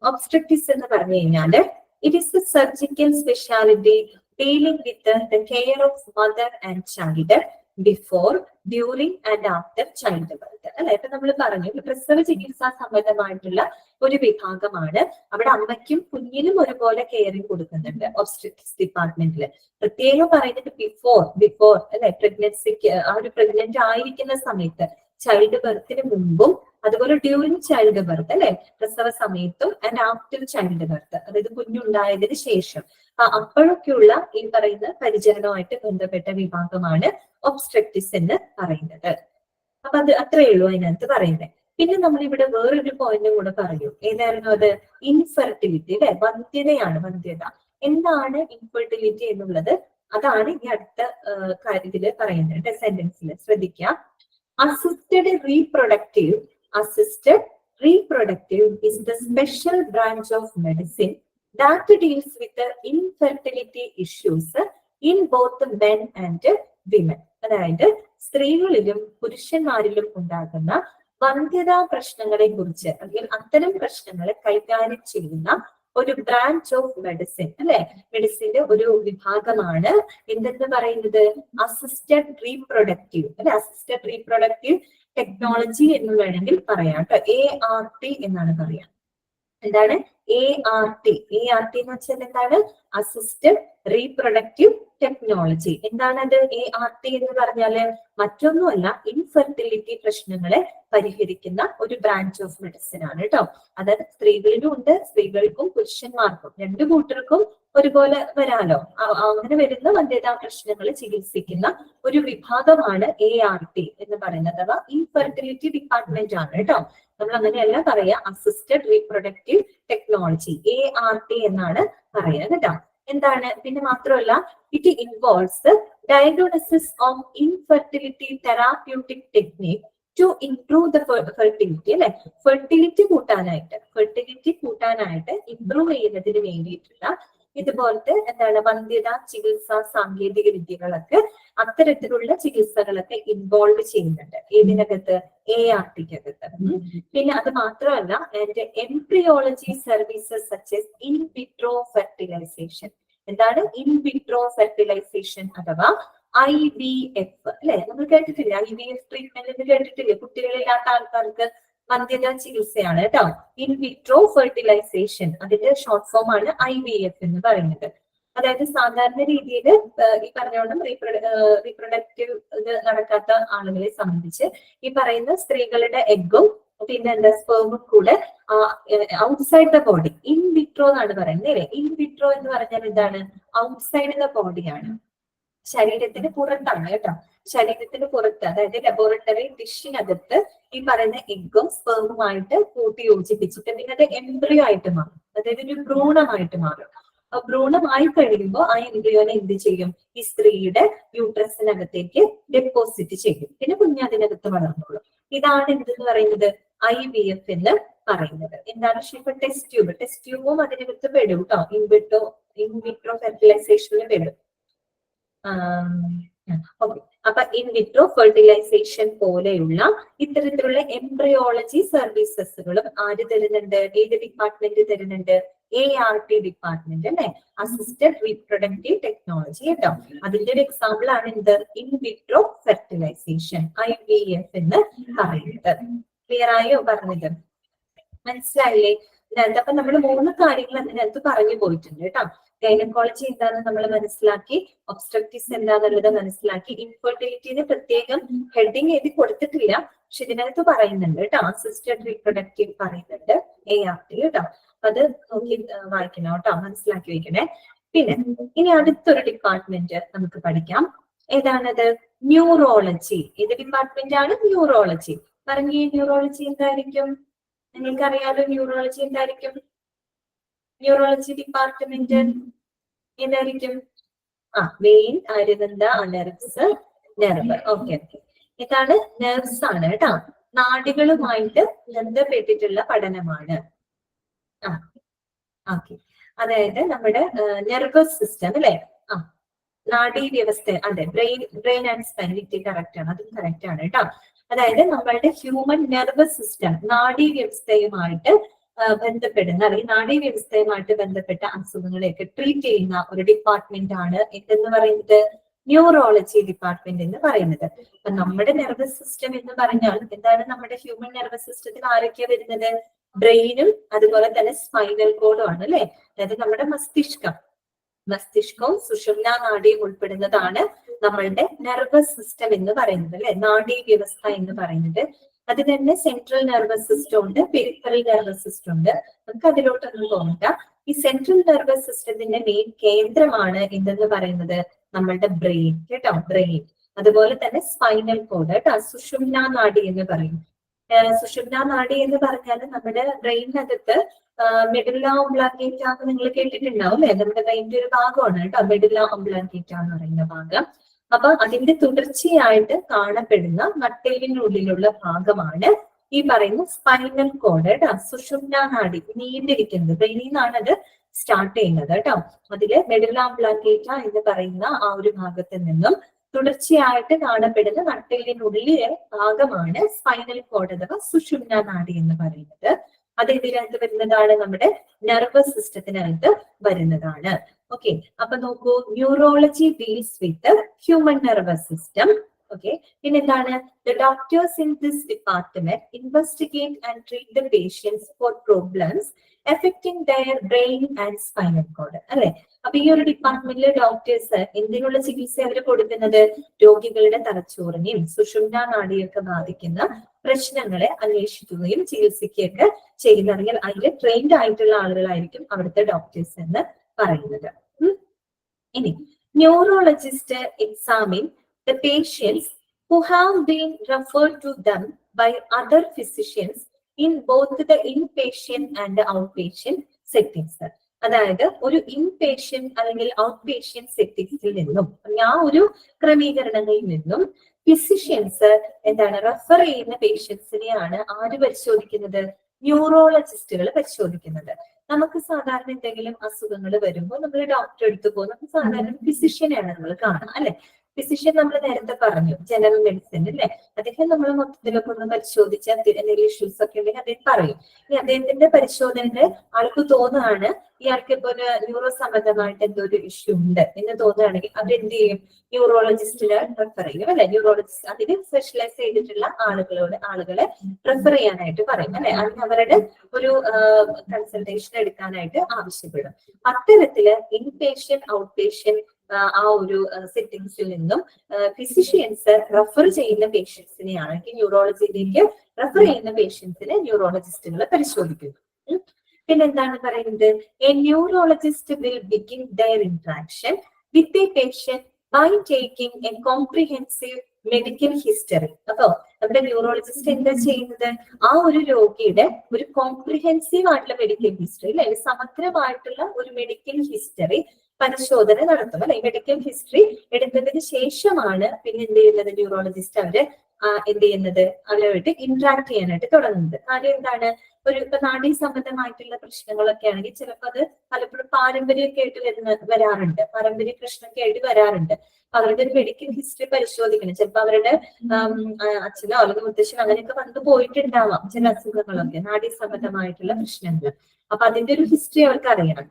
ഒബ്സ്ട്രക്റ്റീസ് എന്ന് പറഞ്ഞു കഴിഞ്ഞാല് it is A surgical speciality dealing with the care of mother and child before, during and after child birth അല്ലെ. ഇപ്പൊ നമ്മൾ പറഞ്ഞു പ്രസവ ചികിത്സാ സംബന്ധമായിട്ടുള്ള ഒരു വിഭാഗമാണ്. അവിടെ അമ്മയ്ക്കും കുഞ്ഞിനും ഒരുപോലെ കെയറിങ് കൊടുക്കുന്നുണ്ട് ഒബ്സ്ട്രക്റ്റിക്സ് ഡിപ്പാർട്ട്മെന്റില്. പ്രത്യേകം പറയുന്നത് ബിഫോർ അല്ലെ, പ്രഗ്നൻസിക്ക് ആ ഒരു പ്രഗ്നന്റ് ആയിരിക്കുന്ന സമയത്ത്, ചൈൽഡ് ബർത്തിന് മുമ്പും, അതുപോലെ ഡ്യൂറിങ് ചൈൽഡ് ബർത്ത് അല്ലെ, പ്രസവ സമയത്തും, ആൻഡ് ആഫ്റ്റർ ചൈൽഡ് ബർത്ത് അതായത് കുഞ്ഞുണ്ടായതിനു ശേഷം, അപ്പോഴൊക്കെയുള്ള ഈ പറയുന്ന പരിചരണവുമായിട്ട് ബന്ധപ്പെട്ട വിഭാഗമാണ് ഒബ്സ്ട്രക്റ്റിക്സ് എന്ന് പറയുന്നത്. അപ്പൊ അത് അത്രയേ ഉള്ളൂ അതിനകത്ത് പറയുന്നത്. പിന്നെ നമ്മൾ ഇവിടെ വേറൊരു പോയിന്റും കൂടെ പറയൂ. ഏതായിരുന്നു അത്? ഇൻഫെർട്ടിലിറ്റി അല്ലെ, വന്ധ്യതയാണ്. വന്ധ്യത എന്താണ് ഇൻഫെർട്ടിലിറ്റി എന്നുള്ളത് അതാണ് ഈ അടുത്ത കാര്യത്തില് പറയുന്നത്. സെന്റൻസിൽ ശ്രദ്ധിക്കുക. Assisted reproductive is the special branch of medicine that deals with the infertility issues in both men and women. അതായത് സ്ത്രീകളിലും പുരുഷന്മാരിലും ഉണ്ടാകുന്ന വന്ധ്യതാ പ്രശ്നങ്ങളെ കുറിച്ച് അല്ലെങ്കിൽ അത്തരം പ്രശ്നങ്ങളെ കൈകാര്യം ചെയ്യുന്ന ഒരു ബ്രാഞ്ച് ഓഫ് മെഡിസിൻ അല്ലെ, മെഡിസിന്റെ ഒരു വിഭാഗമാണ് എന്തെന്ന് പറയുന്നത്? അസിസ്റ്റഡ് റീപ്രൊഡക്റ്റീവ് അല്ലെ, അസിസ്റ്റഡ് റീപ്രൊഡക്റ്റീവ് ടെക്നോളജി എന്ന് വേണമെങ്കിൽ പറയാം കേട്ടോ. ART എന്നാണ് പറയാം. എന്താണ് ART? ART എന്ന് വെച്ചാൽ എന്താണ്? Assisted reproductive technology. എന്താണത് ART എന്ന് പറഞ്ഞാല്? മറ്റൊന്നുമല്ല, ഇൻഫെർട്ടിലിറ്റി പ്രശ്നങ്ങളെ പരിഹരിക്കുന്ന ഒരു ബ്രാഞ്ച് ഓഫ് മെഡിസിൻ ആണ് കേട്ടോ. അതായത് സ്ത്രീകളിലും ഉണ്ട്, സ്ത്രീകൾക്കും പുരുഷന്മാർക്കും രണ്ടു കൂട്ടർക്കും ഒരുപോലെ വരാലോ. അങ്ങനെ വരുന്ന വന്ധ്യതാ പ്രശ്നങ്ങൾ ചികിത്സിക്കുന്ന ഒരു വിഭാഗമാണ് ART എന്ന് പറയുന്നത്. അഥവാ ഇൻഫെർട്ടിലിറ്റി ഡിപ്പാർട്ട്മെന്റ് ആണ് കേട്ടോ. നമ്മൾ അങ്ങനെയല്ല പറയാ, അസിസ്റ്റഡ് റീപ്രൊഡക്റ്റീവ് ടെക്നോളജി ART എന്നാണ് പറയാ കേട്ടോ. എന്താണ്? പിന്നെ മാത്രമല്ല, it involves diagnosis of infertility therapeutic technique to improve the fertility അല്ലെ, ഫെർട്ടിലിറ്റി കൂട്ടാനായിട്ട് ഇംപ്രൂവ് ചെയ്യുന്നതിന് വേണ്ടിയിട്ടുള്ള ഇതുപോലത്തെ എന്താണ് വന്ധ്യതാ ചികിത്സാ സാങ്കേതിക വിദ്യകളൊക്കെ, അത്തരത്തിലുള്ള ചികിത്സകളൊക്കെ ഇൻവോൾവ് ചെയ്യുന്നുണ്ട്. ഏതിനകത്ത്? ARTക്കകത്ത്. പിന്നെ അത് മാത്രമല്ല, അതിന്റെ embryology services such as in vitro fertilisation. എന്താണ് ഇൻ വിട്രോ ഫെർട്ടിലൈസേഷൻ അഥവാ IVF അല്ലെ? നമ്മൾ കേട്ടിട്ടില്ല IVF ട്രീറ്റ്മെന്റ് എന്ന് കേട്ടിട്ടില്ലേ? കുട്ടികളില്ലാത്ത ആൾക്കാർക്ക് വന്ധ്യതാ ചികിത്സയാണ് കേട്ടോ. ഇൻ വിട്രോ ഫെർട്ടിലൈസേഷൻ അതിന്റെ ഷോർട്ട് ഫോം ആണ് IVF എന്ന് പറയുന്നത്. അതായത് സാധാരണ രീതിയിൽ ഈ പറഞ്ഞോണം റീപ്രൊഡക്റ്റീവ് ഇത് നടക്കാത്ത ആളുകളെ സംബന്ധിച്ച് ഈ പറയുന്ന സ്ത്രീകളുടെ എഗ്ഗും പിന്നെ എന്താ സ്പേമും കൂടെ outside the body, in vitro എന്നാണ് പറയുന്നത് അല്ലേ. ഇൻ വിട്രോ എന്ന് പറഞ്ഞാൽ എന്താണ്? ഔട്ട്സൈഡ് ദ ബോഡിയാണ്, ശരീരത്തിന് പുറത്താണ് കേട്ടോ. ശരീരത്തിന് പുറത്ത്, അതായത് ലബോറട്ടറി ഡിഷിനകത്ത് ഈ പറയുന്ന എഗ്ഗും സ്പേമുമായിട്ട് കൂട്ടി യോജിപ്പിച്ചിട്ട് പിന്നെ അത് എംബ്രിയോ ആയിട്ട് മാറും, അതായത് ഒരു ഭ്രൂണമായിട്ട് മാറും. ഭ്രൂണമായി കഴിയുമ്പോൾ ആ എംബ്രിയോനെ എന്ത് ചെയ്യും? ഈ സ്ത്രീയുടെ യൂട്രസിനകത്തേക്ക് ഡെപ്പോസിറ്റ് ചെയ്യും. പിന്നെ കുഞ്ഞതിനകത്ത് വളർന്നോളും. ഇതാണ് എന്തെന്ന് പറയുന്നത്? IVF എന്ന് പറയുന്നത്. എന്താണ്? ടെസ്റ്റ് ട്യൂബും അതിനകത്ത് പെടും കേട്ടോ. ഇൻ വിട്രോ ഫെർട്ടിലൈസേഷനിൽ പെടും. ഓക്കെ. അപ്പൊ ഇൻ വിട്രോ ഫെർട്ടിലൈസേഷൻ പോലെയുള്ള ഇത്തരത്തിലുള്ള എംബ്രിയോളജി സർവീസസുകളും ആര് തരുന്നുണ്ട്? ഏത് ഡിപ്പാർട്ട്മെന്റ് തരുന്നുണ്ട്? ART ഡിപ്പാർട്ട്മെന്റ് അല്ലെ, അസിസ്റ്റഡ് റീപ്രൊഡക്റ്റീവ് ടെക്നോളജി കേട്ടോ. അതിന്റെ ഒരു എക്സാമ്പിൾ ആണ് എന്ത്? ഇൻ വിട്രോ ഫെർട്ടിലൈസേഷൻ IVF എന്ന് പറയുന്നത്. ക്ലിയർ ആയോ പറഞ്ഞത്? മനസ്സിലായില്ലേ? ഇതിനകത്ത് അപ്പൊ നമ്മൾ 3 കാര്യങ്ങൾ അതിനകത്ത് പറഞ്ഞു പോയിട്ടുണ്ട് കേട്ടോ. ഗൈനക്കോളജി എന്താണെന്ന് നമ്മൾ മനസ്സിലാക്കി, ഒബ്സ്ട്രക്റ്റിക്സ് എന്താണെന്നുള്ളത് മനസ്സിലാക്കി, ഇൻഫെർട്ടിലിറ്റിന് പ്രത്യേകം ഹെഡിങ് എഴുതി കൊടുത്തിട്ടില്ല, പക്ഷെ ഇതിനകത്ത് പറയുന്നുണ്ട് കേട്ടോ. അസിസ്റ്റഡ് റീപ്രൊഡക്റ്റീവ് പറയുന്നുണ്ട്, ART കേട്ടോ. അത് നോക്കി വായിക്കണം കേട്ടോ, മനസ്സിലാക്കി വെക്കണേ. പിന്നെ ഇനി അടുത്തൊരു ഡിപ്പാർട്ട്മെന്റ് നമുക്ക് പഠിക്കാം. ഏതാണത്? ന്യൂറോളജി. ഏത് ഡിപ്പാർട്ട്മെന്റ് ആണ്? ന്യൂറോളജി. പറഞ്ഞേ, ന്യൂറോളജി എന്തായിരിക്കും? നിങ്ങൾക്കറിയാലോ ന്യൂറോളജി എന്തായിരിക്കും? ന്യൂറോളജി ഡിപ്പാർട്ട്മെന്റ് ഏതായിരിക്കും? വെയിൻ, ആര്യതന്ത, നെർവ്സ്, നെർവ്. ഓക്കെ ഓക്കെ, ഇതാണ് നെർവ്സ് ആണ് കേട്ടോ. നാഡികളുമായിട്ട് ബന്ധപ്പെട്ടിട്ടുള്ള പഠനമാണ്. ഓക്കെ, അതായത് നമ്മുടെ നെർവസ് സിസ്റ്റം അല്ലെ? നാഡീ വ്യവസ്ഥ. അതെ, ബ്രെയിൻ ആൻഡ് സ്പൈൻ. കറക്റ്റ് ആണ്, അതും കറക്റ്റ് ആണ് കേട്ടോ. അതായത് നമ്മളുടെ ഹ്യൂമൻ നെർവസ് സിസ്റ്റം നാഡീ വ്യവസ്ഥയുമായിട്ട് ബന്ധപ്പെടുന്ന അല്ലെങ്കിൽ നാഡീ വ്യവസ്ഥയുമായിട്ട് ബന്ധപ്പെട്ട അസുഖങ്ങളെയൊക്കെ ട്രീറ്റ് ചെയ്യുന്ന ഒരു ഡിപ്പാർട്ട്മെന്റ് ആണ് എന്തെന്ന് പറയുന്നത്? ന്യൂറോളജി ഡിപ്പാർട്ട്മെന്റ് എന്ന് പറയുന്നത്. അപ്പൊ നമ്മുടെ നെർവസ് സിസ്റ്റം എന്ന് പറഞ്ഞാൽ എന്താണ്? നമ്മുടെ ഹ്യൂമൻ നെർവസ് സിസ്റ്റത്തിൽ ആരൊക്കെയാ വരുന്നത്? ബ്രെയിനും അതുപോലെ തന്നെ സ്പൈനൽ കോഡും ആണ് അല്ലെ? അതായത് നമ്മുടെ മസ്തിഷ്കവും സുഷുമ്നാ നാഡിയും ഉൾപ്പെടുന്നതാണ് നമ്മളുടെ നെർവസ് സിസ്റ്റം എന്ന് പറയുന്നത് അല്ലെ? നാഡീ വ്യവസ്ഥ എന്ന് പറയുന്നത്. അത് തന്നെ സെൻട്രൽ നെർവസ് സിസ്റ്റം ഉണ്ട്, പെരിഫറൽ നെർവസ് സിസ്റ്റം ഉണ്ട്. നമുക്ക് അതിലോട്ടൊന്നും പോകണ്ട. ഈ സെൻട്രൽ നെർവസ് സിസ്റ്റത്തിന്റെ മെയിൻ കേന്ദ്രമാണ് എന്തെന്ന് പറയുന്നത്? നമ്മളുടെ ബ്രെയിൻ കേട്ടോ, ബ്രെയിൻ. അതുപോലെ തന്നെ സ്പൈനൽ കോഡ് കേട്ടോ, സുഷുമ്നാ നാഡി എന്ന് പറയും. സുഷുമ്നാ നാഡി എന്ന് പറഞ്ഞാൽ നമ്മുടെ ബ്രെയിനകത്ത് മെഡുല്ല ഒബ്ലോങ്കേറ്റ എന്ന് നിങ്ങൾ കേട്ടിട്ടുണ്ടാവും അല്ലെ? നമ്മുടെ ബ്രെയിനിന്റെ ഒരു ഭാഗമാണ് കേട്ടോ മെഡുല്ല ഒബ്ലോങ്കേറ്റ എന്ന് പറയുന്ന ഭാഗം. അപ്പൊ അതിന്റെ തുടർച്ചയായിട്ട് കാണപ്പെടുന്ന നട്ടെല്ലിനുള്ളിലുള്ള ഭാഗമാണ് ഈ പറയുന്ന സ്പൈനൽ കോഡ് കേട്ടോ, സുഷുമ്നാ നാഡി. നീണ്ടിരിക്കുന്നത് ബ്രെയിനിൽ നിന്നാണ് അത് സ്റ്റാർട്ട് ചെയ്യുന്നത് കേട്ടോ. അതില് മെഡുല്ല ഒബ്ലോങ്കേറ്റ എന്ന് പറയുന്ന ആ ഒരു ഭാഗത്ത് നിന്നും തുടർച്ചയായിട്ട് കാണപ്പെടുന്ന നട്ടെല്ലിനുള്ളിലെ ഭാഗമാണ് സ്പൈനൽ കോഡ് അഥവാ സുഷുമ്നാ നാഡി എന്ന് പറയുന്നത്. അത് ഇതിനകത്ത് വരുന്നതാണ്, നമ്മുടെ നെർവസ് സിസ്റ്റത്തിനകത്ത് വരുന്നതാണ്. ഓക്കെ, അപ്പൊ നോക്കൂ, neurology deals with human nervous system. Okay, പിന്നെന്താണ്? The doctors in this department investigate and treat the patients for problems effecting their brain and spinal cord അല്ലെ? അപ്പൊ ഈ ഒരു ഡിപ്പാർട്ട്മെന്റിലെ ഡോക്ടേഴ്സ് എന്തിനുള്ള ചികിത്സ അവർ കൊടുക്കുന്നത്? രോഗികളുടെ തലച്ചോറിനെയും സുഷുമ്നാ നാഡിയൊക്കെ ബാധിക്കുന്ന പ്രശ്നങ്ങളെ അന്വേഷിക്കുകയും ചികിത്സിക്കുകയൊക്കെ ചെയ്യുന്ന, അല്ലെങ്കിൽ അതിൽ ട്രെയിൻഡ് ആയിട്ടുള്ള ആളുകളായിരിക്കും അവിടുത്തെ ഡോക്ടേഴ്സ് എന്ന് പറയുന്നത്. ഇനി neurologist examine the patients who have been referred to them by other physicians in both the inpatient and the outpatient settings. അതായത് ഒരു ഇൻപേഷ്യന്റ് അല്ലെങ്കിൽ ഔട്ട് പേഷ്യന്റ് സെറ്റിംഗ്സിൽ നിന്നും ആ ഒരു ക്രമീകരണങ്ങളിൽ നിന്നും ഫിസിഷ്യൻസ് എന്താണ് റെഫർ ചെയ്യുന്ന പേഷ്യൻസിനെയാണ് ആര് പരിശോധിക്കുന്നത്? ന്യൂറോളജിസ്റ്റുകൾ പരിശോധിക്കുന്നത്. നമുക്ക് സാധാരണ എന്തെങ്കിലും അസുഖങ്ങൾ വരുമ്പോൾ നമ്മൾ ഡോക്ടറെ അടുത്ത് പോകും. നമുക്ക് സാധാരണ ഫിസിഷ്യനെയാണ് നമ്മൾ കാണുക അല്ലെ? ഫിസിഷ്യൻ നമ്മൾ നേരത്തെ പറഞ്ഞു, ജനറൽ മെഡിസിൻ അല്ലെ? അദ്ദേഹം നമ്മൾ മൊത്തത്തിലൊക്കെ ഒന്ന് പരിശോധിച്ച് എന്തെങ്കിലും ഇഷ്യൂസ് ഒക്കെ ഉണ്ടെങ്കിൽ അദ്ദേഹം പറയും. ഇനി അദ്ദേഹത്തിന്റെ പരിശോധനയിൽ ആൾക്ക് തോന്നുകയാണ് ഇയാൾക്ക് ഇപ്പൊ ഒരു ന്യൂറോ സംബന്ധമായിട്ട് എന്തോ ഒരു ഇഷ്യൂ ഉണ്ട് എന്ന് തോന്നുകയാണെങ്കിൽ അവരെന്ത് ചെയ്യും? ന്യൂറോളജിസ്റ്റിനെ റെഫർ ചെയ്യും അല്ലെ? ന്യൂറോളജിസ്റ്റ് അതിന് സ്പെഷ്യലൈസ് ചെയ്തിട്ടുള്ള ആളുകളെ റെഫർ ചെയ്യാനായിട്ട് പറയും അല്ലെ? അതിന് അവരുടെ ഒരു കൺസൾട്ടേഷൻ എടുക്കാനായിട്ട് ആവശ്യപ്പെടും. അത്തരത്തില് ഇൻപേഷ്യന്റ് ഔട്ട് പേഷ്യന്റ് ആ ഒരു സെറ്റിംഗ്സിൽ നിന്നും ഫിസിഷ്യൻസ് റെഫർ ചെയ്യുന്ന പേഷ്യൻസിനെയാണ്, ന്യൂറോളജിയിലേക്ക് റെഫർ ചെയ്യുന്ന പേഷ്യൻസിനെ ന്യൂറോളജിസ്റ്റുകൾ പരിശോധിക്കുന്നു. പിന്നെന്താണ് പറയുന്നത്? A neurologist will begin their interaction with a patient by taking a comprehensive medical history. അപ്പോ നമ്മുടെ ന്യൂറോളജിസ്റ്റ് എന്താ ചെയ്യുന്നത്? ആ ഒരു രോഗിയുടെ ഒരു കോംപ്രിഹെൻസീവ് ആയിട്ടുള്ള മെഡിക്കൽ ഹിസ്റ്ററി അല്ലെ, സമഗ്രമായിട്ടുള്ള ഒരു മെഡിക്കൽ ഹിസ്റ്ററി പരിശോധന നടത്തും അല്ലെ? മെഡിക്കൽ ഹിസ്റ്ററി എടുത്തതിന് ശേഷമാണ് പിന്നെ എന്ത് ചെയ്യുന്നത്? ന്യൂറോളജിസ്റ്റ് അവര് എന്ത് ചെയ്യുന്നത്? അവരുമായിട്ട് ഇന്ററാക്ട് ചെയ്യാനായിട്ട് തുടങ്ങുന്നത്. കാര്യം എന്താണ്? ഒരു ഇപ്പൊ നാഡീ സംബന്ധമായിട്ടുള്ള പ്രശ്നങ്ങളൊക്കെ ആണെങ്കിൽ ചിലപ്പോൾ അത് പലപ്പോഴും പാരമ്പര്യമൊക്കെ ആയിട്ട് വരാറുണ്ട്, പാരമ്പര്യ പ്രശ്നമൊക്കെ ആയിട്ട് വരാറുണ്ട്. അവരുടെ ഒരു മെഡിക്കൽ ഹിസ്റ്ററി പരിശോധിക്കണം. ചിലപ്പോൾ അവരുടെ അച്ഛനോ അല്ലെങ്കിൽ മുത്തശ്ശനോ അങ്ങനെയൊക്കെ വന്നു പോയിട്ടുണ്ടാവാം ചില അസുഖങ്ങളൊക്കെ, നാഡീ സംബന്ധമായിട്ടുള്ള പ്രശ്നങ്ങൾ. അപ്പൊ അതിന്റെ ഒരു ഹിസ്റ്ററി അവർക്ക് അറിയണം.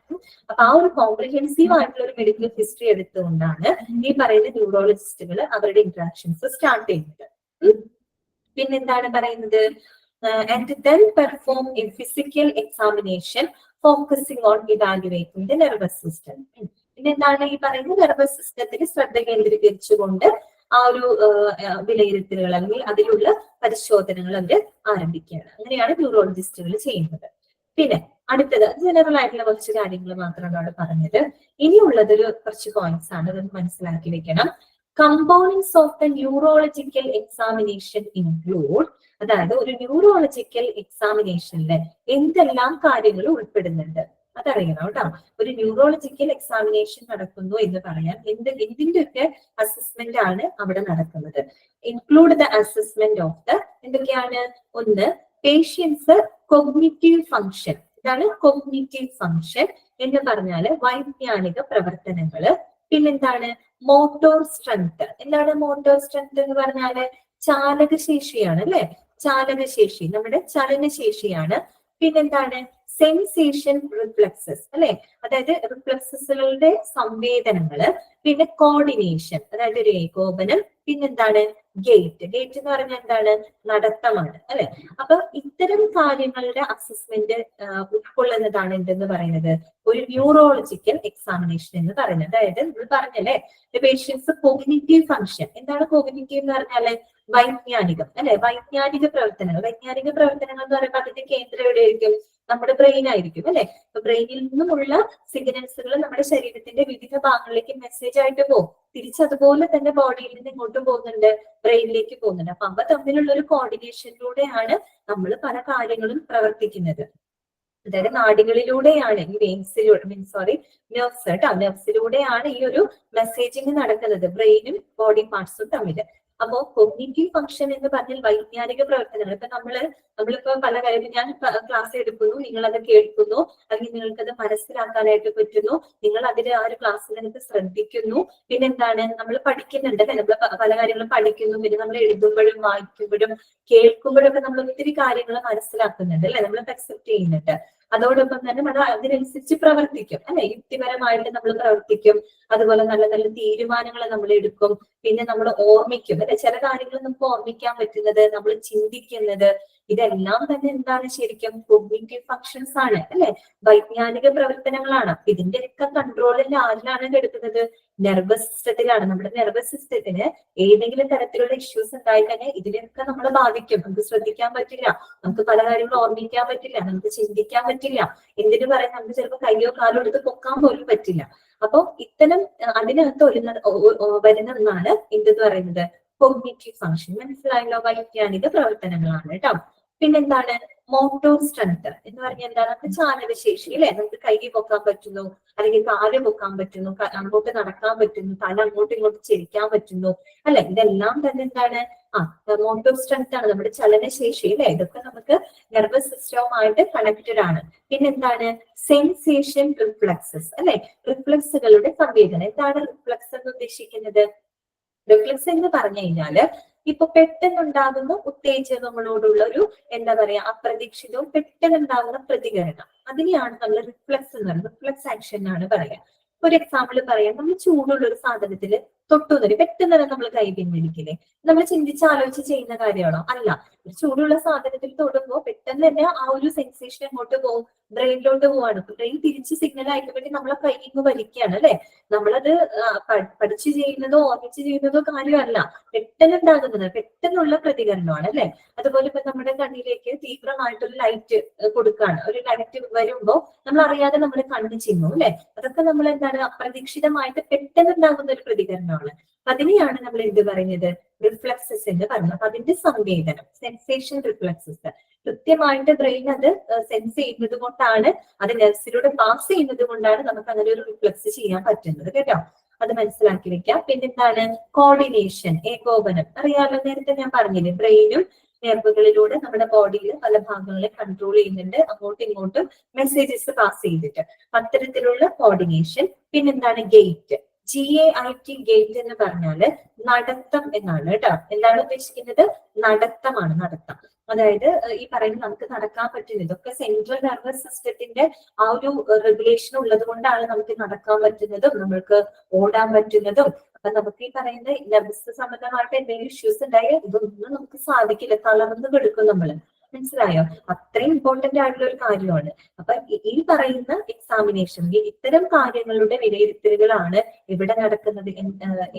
അപ്പൊ ആ ഒരു കോംപ്രിഹെൻസീവ് ആയിട്ടുള്ള ഒരു മെഡിക്കൽ ഹിസ്റ്ററി എടുത്തുകൊണ്ടാണ് ഈ പറയുന്ന ന്യൂറോളജിസ്റ്റുകൾ അവരുടെ ഇന്ററാക്ഷൻസ് സ്റ്റാർട്ട് ചെയ്യുന്നത്. പിന്നെന്താണ് പറയുന്നത്? and then perform a physical examination focusing on evaluating the nervous system. പിന്നെന്താണ് ഈ പറയുന്ന നെർവസ് സിസ്റ്റത്തിൽ ശ്രദ്ധ കേന്ദ്രീകരിച്ചുകൊണ്ട് ആ ഒരു വിലയിരുത്തലുകൾ അല്ലെങ്കിൽ അതിലുള്ള പരിശോധനകൾ അവർ ആരംഭിക്കുകയാണ്. അങ്ങനെയാണ് ന്യൂറോളജിസ്റ്റുകൾ ചെയ്യുന്നത്. പിന്നെ അടുത്തത് ജനറൽ ആയിട്ടുള്ള കുറച്ച് കാര്യങ്ങൾ മാത്രമാണ് അവിടെ പറഞ്ഞത്. ഇനിയുള്ളതൊരു കുറച്ച് പോയിന്റ്സ് ആണ്, അതൊന്ന് മനസ്സിലാക്കി വെക്കണം. Components of the neurological examination include, അതായത് ഒരു ന്യൂറോളജിക്കൽ എക്സാമിനേഷനിൽ എന്തെല്ലാം കാര്യങ്ങൾ ഉൾപ്പെടുന്നുണ്ട്? അതറിയണം കേട്ടോ. ഒരു ന്യൂറോളജിക്കൽ എക്സാമിനേഷൻ നടക്കുന്നു എന്ന് പറയാൻ എന്തിന്റെ ഒക്കെ അസസ്മെന്റ് ആണ് അവിടെ നടക്കുന്നത്? Include the assessment of the എന്തൊക്കെയാണ്? ഒന്ന്, പേഷ്യൻസ് കോഗ്നിറ്റീവ് ഫങ്ഷൻ. ഇതാണ് കോഗ്നിറ്റീവ് ഫങ്ഷൻ എന്ന് പറഞ്ഞാല് വൈജ്ഞാനിക പ്രവർത്തനങ്ങള്. പിന്നെന്താണ്? Motor strength. എന്താണ് മോട്ടോർ സ്ട്രെങ്ത് എന്ന് പറഞ്ഞാല്? ചാലകശേഷിയാണ് അല്ലെ? ചാലകശേഷി, നമ്മുടെ ചലനശേഷിയാണ്. പിന്നെന്താണ്? സെൻസേഷൻ റിഫ്ലക്സസ് അല്ലെ? അതായത് റിഫ്ലക്സസുകളുടെ സംവേദനങ്ങള്. പിന്നെ കോർഡിനേഷൻ, അതായത് ഒരു ഏകോപനം. പിന്നെന്താണ്? ഗേറ്റ്. ഗേറ്റ് എന്ന് പറഞ്ഞാൽ എന്താണ്? നടത്തമാണ് അല്ലെ? അപ്പൊ ഇത്തരം കാര്യങ്ങളുടെ അസസ്മെന്റ് ഉൾക്കൊള്ളുന്നതാണ് എന്തെന്ന് പറയുന്നത്? ഒരു ന്യൂറോളജിക്കൽ എക്സാമിനേഷൻ എന്ന് പറയുന്നത്. അതായത് നമ്മൾ പറഞ്ഞല്ലേ, പേഷ്യൻസ് കോഗ്നിറ്റീവ് ഫങ്ഷൻ. എന്താണ് കോഗ്നിറ്റീവ് എന്ന് പറഞ്ഞാല്? വൈജ്ഞാനികം അല്ലെ? വൈജ്ഞാനിക പ്രവർത്തനങ്ങൾ. വൈജ്ഞാനിക പ്രവർത്തനങ്ങൾ എന്ന് പറയുമ്പോൾ അതിന്റെ കേന്ദ്രം എവിടെയായിരിക്കും? നമ്മുടെ ബ്രെയിൻ ആയിരിക്കും അല്ലെ? അപ്പൊ ബ്രെയിനിൽ നിന്നുമുള്ള സിഗ്നൽസുകൾ നമ്മുടെ ശരീരത്തിന്റെ വിവിധ ഭാഗങ്ങളിലേക്ക് മെസ്സേജ് ആയിട്ട് പോകും. തിരിച്ചതുപോലെ തന്നെ ബോഡിയിൽ നിന്ന് ഇങ്ങോട്ടും പോകുന്നുണ്ട്, ബ്രെയിനിലേക്ക് പോകുന്നുണ്ട്. അപ്പൊ അവ തമ്മിലുള്ള ഒരു കോർഡിനേഷനിലൂടെയാണ് നമ്മൾ പല കാര്യങ്ങളും പ്രവർത്തിക്കുന്നത്. അതായത് നാഡികളിലൂടെയാണ് ഈ വെയിൻസിലൂടെ നെർവ്സ് കേട്ടോ, നെർവ്സിലൂടെയാണ് ഈ ഒരു മെസ്സേജിങ് നടക്കുന്നത് ബ്രെയിനും ബോഡി പാർട്സും തമ്മിൽ. അപ്പോ കോഗ്നിറ്റീവ് ഫംഗ്ഷൻ എന്ന് പറഞ്ഞാൽ വൈജ്ഞാനിക പ്രവർത്തനങ്ങൾ. ഇപ്പൊ നമ്മളിപ്പോ പല കാര്യം ഞാൻ ക്ലാസ് എടുക്കുന്നു, നിങ്ങൾ അത് കേൾക്കുന്നു, അല്ലെങ്കിൽ നിങ്ങൾക്കത് മനസ്സിലാക്കാനായിട്ട് പറ്റുന്നു, നിങ്ങൾ അതിൽ ആ ഒരു ക്ലാസ്സിൽ നിങ്ങൾക്ക് ശ്രദ്ധിക്കുന്നു. പിന്നെന്താണ്? നമ്മൾ പഠിക്കുന്നുണ്ട് അല്ലെ? നമ്മൾ പല കാര്യങ്ങളും പഠിക്കുന്നു. പിന്നെ നമ്മൾ എഴുതുമ്പോഴും വായിക്കുമ്പോഴും കേൾക്കുമ്പോഴും ഒക്കെ നമ്മൾ ഒത്തിരി കാര്യങ്ങൾ മനസ്സിലാക്കുന്നുണ്ട് അല്ലെ? നമ്മൾ അക്സെപ്റ്റ് ചെയ്യുന്നുണ്ട്. അതോടൊപ്പം തന്നെ നമ്മൾ അതിനനുസരിച്ച് പ്രവർത്തിക്കും അല്ലെ? യുക്തിപരമായിട്ട് നമ്മൾ പ്രവർത്തിക്കും. അതുപോലെ നല്ല നല്ല തീരുമാനങ്ങൾ നമ്മൾ എടുക്കും. പിന്നെ നമ്മൾ ഓർമ്മിക്കും അല്ലെ? ചില കാര്യങ്ങൾ നമുക്ക് ഓർമ്മിക്കാൻ പറ്റുന്നത്, നമ്മൾ ചിന്തിക്കുന്നത്, ഇതെല്ലാം തന്നെ എന്താണ്? ശരിക്കും കോഗ്നിറ്റീവ് ഫങ്ഷൻസ് ആണ് അല്ലെ? വൈജ്ഞാനിക പ്രവർത്തനങ്ങളാണ്. ഇതിന്റെ ഒക്കെ കൺട്രോളിൽ ആരിലാണ് എടുക്കുന്നത്? നെർവസ് സിസ്റ്റത്തിലാണ്. നമ്മുടെ നെർവസ് സിസ്റ്റത്തിന് ഏതെങ്കിലും തരത്തിലുള്ള ഇഷ്യൂസ് ഉണ്ടായി തന്നെ ഇതിനൊക്കെ നമ്മളെ ബാധിക്കും. നമുക്ക് ശ്രദ്ധിക്കാൻ പറ്റില്ല, നമുക്ക് പല കാര്യങ്ങളും ഓർമ്മിക്കാൻ പറ്റില്ല, നമുക്ക് ചിന്തിക്കാൻ പറ്റില്ല. എന്തിനു പറയാൻ, നമുക്ക് ചിലപ്പോൾ കയ്യോ കാലോ എടുത്ത് പൊക്കാൻ പോലും പറ്റില്ല. അപ്പൊ ഇത്തരം അതിനകത്ത് വരുന്നതാണ് എന്തെന്ന് പറയുന്നത്? Cognitive function. മനസ്സിലായല്ലോ? വൈജ്ഞാനിക പ്രവർത്തനങ്ങളാണ് കേട്ടോ. പിന്നെന്താണ്? മോട്ടോർ സ്ട്രെങ്ത് എന്ന് പറഞ്ഞാൽ എന്താണ്? നമുക്ക് ചാലകശേഷി അല്ലെ? നമുക്ക് കൈ പൊക്കാൻ പറ്റുന്നു, അല്ലെങ്കിൽ കാല് പൊക്കാൻ പറ്റുന്നു, അങ്ങോട്ട് നടക്കാൻ പറ്റുന്നു, തല അങ്ങോട്ടും ഇങ്ങോട്ടും ചെരിക്കാൻ പറ്റുന്നു അല്ലെ? ഇതെല്ലാം തന്നെ എന്താണ്? മോട്ടോർ സ്ട്രെങ്ത് ആണ്, നമ്മുടെ ചലനശേഷി അല്ലെ? ഇതൊക്കെ നമുക്ക് നെർവസ് സിസ്റ്റവുമായിട്ട് കണക്റ്റഡ് ആണ്. പിന്നെന്താണ്? സെൻസേഷൻ റിഫ്ലക്സസ് അല്ലെ? റിഫ്ലക്സുകളുടെ സംവേദനം. എന്താണ് റിഫ്ലക്സ് എന്ന് ഉദ്ദേശിക്കുന്നത്? റിഫ്ലക്സ് എന്ന് പറഞ്ഞു കഴിഞ്ഞാല് ഇപ്പൊ പെട്ടെന്നുണ്ടാകുന്ന ഉത്തേജകങ്ങളോടുള്ള ഒരു എന്താ പറയാ അപ്രതീക്ഷിതവും പെട്ടെന്നുണ്ടാകുന്ന പ്രതികരണം, അതിനെയാണ് നമ്മൾ റിഫ്ലക്സ് എന്ന് പറയുന്നത്. റിഫ്ലക്സ് ആക്ഷൻ എന്നാണ് പറയാ. ഒരു എക്സാമ്പിൾ പറയാം, നമ്മൾ ചൂടുള്ള ഒരു സാധനത്തില് തൊട്ടുന്നൊരു പെട്ടെന്ന് തന്നെ നമ്മൾ കൈ പിൻവലിക്കില്ലേ? നമ്മൾ ആലോചിച്ച് ചെയ്യുന്ന കാര്യമാണോ? അല്ല. ഒരു ചൂടുള്ള സാധനത്തിൽ തൊടുമ്പോൾ പെട്ടെന്ന് തന്നെ ആ ഒരു സെൻസേഷൻ എങ്ങോട്ട് പോകും? ബ്രെയിനിലോട്ട് പോവാണ്. ബ്രെയിൻ തിരിച്ച് സിഗ്നൽ അയക്കാൻ വേണ്ടി നമ്മളെ കൈ ഇങ്ങ് വലിക്കുകയാണ് അല്ലെ? നമ്മളത് പഠിച്ചു ചെയ്യുന്നതോ ഓർമ്മിച്ച് ചെയ്യുന്നതോ കാര്യമല്ല, പെട്ടെന്നുണ്ടാകുന്നത്, പെട്ടെന്നുള്ള പ്രതികരണമാണ് അല്ലെ? അതുപോലെ ഇപ്പൊ നമ്മുടെ കണ്ണിലേക്ക് തീവ്രമായിട്ടൊരു ലൈറ്റ് കൊടുക്കുകയാണ്. ഒരു ലൈറ്റ് വരുമ്പോ നമ്മൾ അറിയാതെ നമ്മുടെ കണ്ണ് ചിമ്മും അല്ലെ? അതൊക്കെ നമ്മൾ എന്താണ്? അപ്രതീക്ഷിതമായിട്ട് പെട്ടെന്നുണ്ടാകുന്ന ഒരു പ്രതികരണമാണ്. അതിനെയാണ് നമ്മൾ എന്ത് പറയുന്നത്? റിഫ്ലക്സസ് എന്ന് പറയുന്നത്. അപ്പൊ അതിന്റെ സംവേദനം, സെൻസേഷൻ റിഫ്ലക്സസ്, കൃത്യമായിട്ട് ബ്രെയിൻ അത് സെൻസ് ചെയ്യുന്നത് കൊണ്ടാണ്, അത് നെർവ്സിലൂടെ പാസ് ചെയ്യുന്നത് കൊണ്ടാണ് നമുക്ക് അങ്ങനെ ഒരു റിഫ്ലക്സ് ചെയ്യാൻ പറ്റുന്നത് കേട്ടോ. അത് മനസ്സിലാക്കി വെക്കാം. പിന്നെന്താണ്? കോർഡിനേഷൻ, ഏകോപനം. അറിയാലോ, നേരത്തെ ഞാൻ പറഞ്ഞില്ലേ, ബ്രെയിനും നെർവുകളിലൂടെ നമ്മുടെ ബോഡിയിൽ പല ഭാഗങ്ങളെ കൺട്രോൾ ചെയ്യുന്നുണ്ട്, അങ്ങോട്ടും ഇങ്ങോട്ടും മെസ്സേജസ് പാസ് ചെയ്തിട്ട്. അത്തരത്തിലുള്ള കോർഡിനേഷൻ. പിന്നെന്താണ്? ഗേറ്റ്. GAIT, ഗേറ്റ് എന്ന് പറഞ്ഞാല് നടത്തം എന്നാണ് കേട്ടോ. എന്താണ് ഉദ്ദേശിക്കുന്നത്? നടത്തമാണ്, നടത്തം. അതായത് ഈ പറയുന്നത് നമുക്ക് നടക്കാൻ പറ്റുന്നത്, ഇതൊക്കെ സെൻട്രൽ നെർവസ് സിസ്റ്റത്തിന്റെ ആ ഒരു റെഗുലേഷൻ ഉള്ളത് കൊണ്ടാണ് നമുക്ക് നടക്കാൻ പറ്റുന്നതും നമ്മൾക്ക് ഓടാൻ പറ്റുന്നതും. അപ്പൊ നമുക്ക് ഈ പറയുന്ന നെർവസ് സംബന്ധമായിട്ട് എന്തെങ്കിലും ഇഷ്യൂസ് ഉണ്ടായാൽ ഇതൊന്നും നമുക്ക് സാധിക്കില്ല, തളർന്നു കിടക്കും നമ്മള്. മനസ്സിലായോ? അത്രയും ഇമ്പോർട്ടന്റ് ആയിട്ടുള്ള ഒരു കാര്യമാണ്. അപ്പൊ ഈ പറയുന്ന എക്സാമിനേഷൻ, ഇത്തരം കാര്യങ്ങളുടെ വിലയിരുത്തലുകളാണ് ഇവിടെ നടക്കുന്നത്.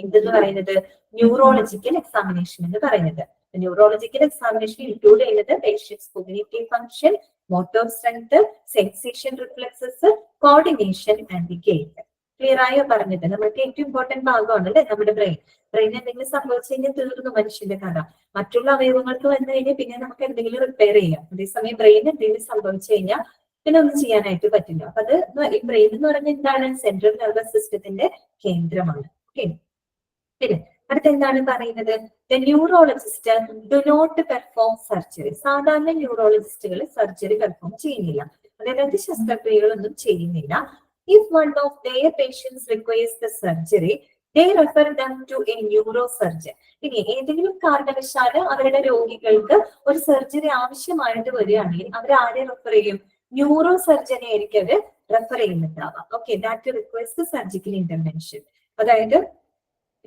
എന്തെന്ന് പറയുന്നത്? ന്യൂറോളജിക്കൽ എക്സാമിനേഷൻ എന്ന് പറയുന്നത്. ന്യൂറോളജിക്കൽ എക്സാമിനേഷൻ ഇൻക്ലൂഡ് ചെയ്യുന്നത് patients cognitive function, motor strength, sensation reflexes, coordination and gait. Clear ആയോ പറഞ്ഞത്? നമുക്ക് ഏറ്റവും ഇമ്പോർട്ടന്റ് ഭാഗമാണ് അല്ലെ നമ്മുടെ ബ്രെയിൻ. ബ്രെയിൻ എന്തെങ്കിലും സംഭവിച്ചു കഴിഞ്ഞാൽ തീർന്നു മനുഷ്യന്റെ കഥ. മറ്റുള്ള അവയവങ്ങൾക്ക് വന്നു കഴിഞ്ഞാൽ പിന്നെ നമുക്ക് എന്തെങ്കിലും റിപ്പയർ ചെയ്യാം. അതേസമയം ബ്രെയിൻ എന്തെങ്കിലും സംഭവിച്ചു കഴിഞ്ഞാൽ പിന്നെ ഒന്നും ചെയ്യാനായിട്ട് പറ്റില്ല. അപ്പൊ അത് ഈ ബ്രെയിൻ എന്ന് പറഞ്ഞാൽ എന്താണ്? സെൻട്രൽ നെർവസ് സിസ്റ്റത്തിന്റെ കേന്ദ്രമാണ്. ഓക്കെ, പിന്നെ അടുത്ത എന്താണ് പറയുന്നത്? The neurologist do not perform surgery. സാധാരണ ന്യൂറോളജിസ്റ്റുകൾ സർജറി പെർഫോം ചെയ്യുന്നില്ല, അതായത് ശസ്ത്രക്രിയകളൊന്നും ചെയ്യുന്നില്ല. If one of their patients requires the surgery they refer them to a neurosurgeon. ഇനി ഏതെങ്കിലും കാരണവശാല് അവരുടെ രോഗികൾക്ക് ഒരു സർജറി ആവശ്യമായിട്ട് വരികയാണെങ്കിൽ അവർ ആരെ റെഫർ ചെയ്യും? ന്യൂറോ സർജനെ ആയിരിക്കും അവർ റെഫർ ചെയ്യുന്നുണ്ടാവാം. Okay, that requires surgical intervention. അതായത്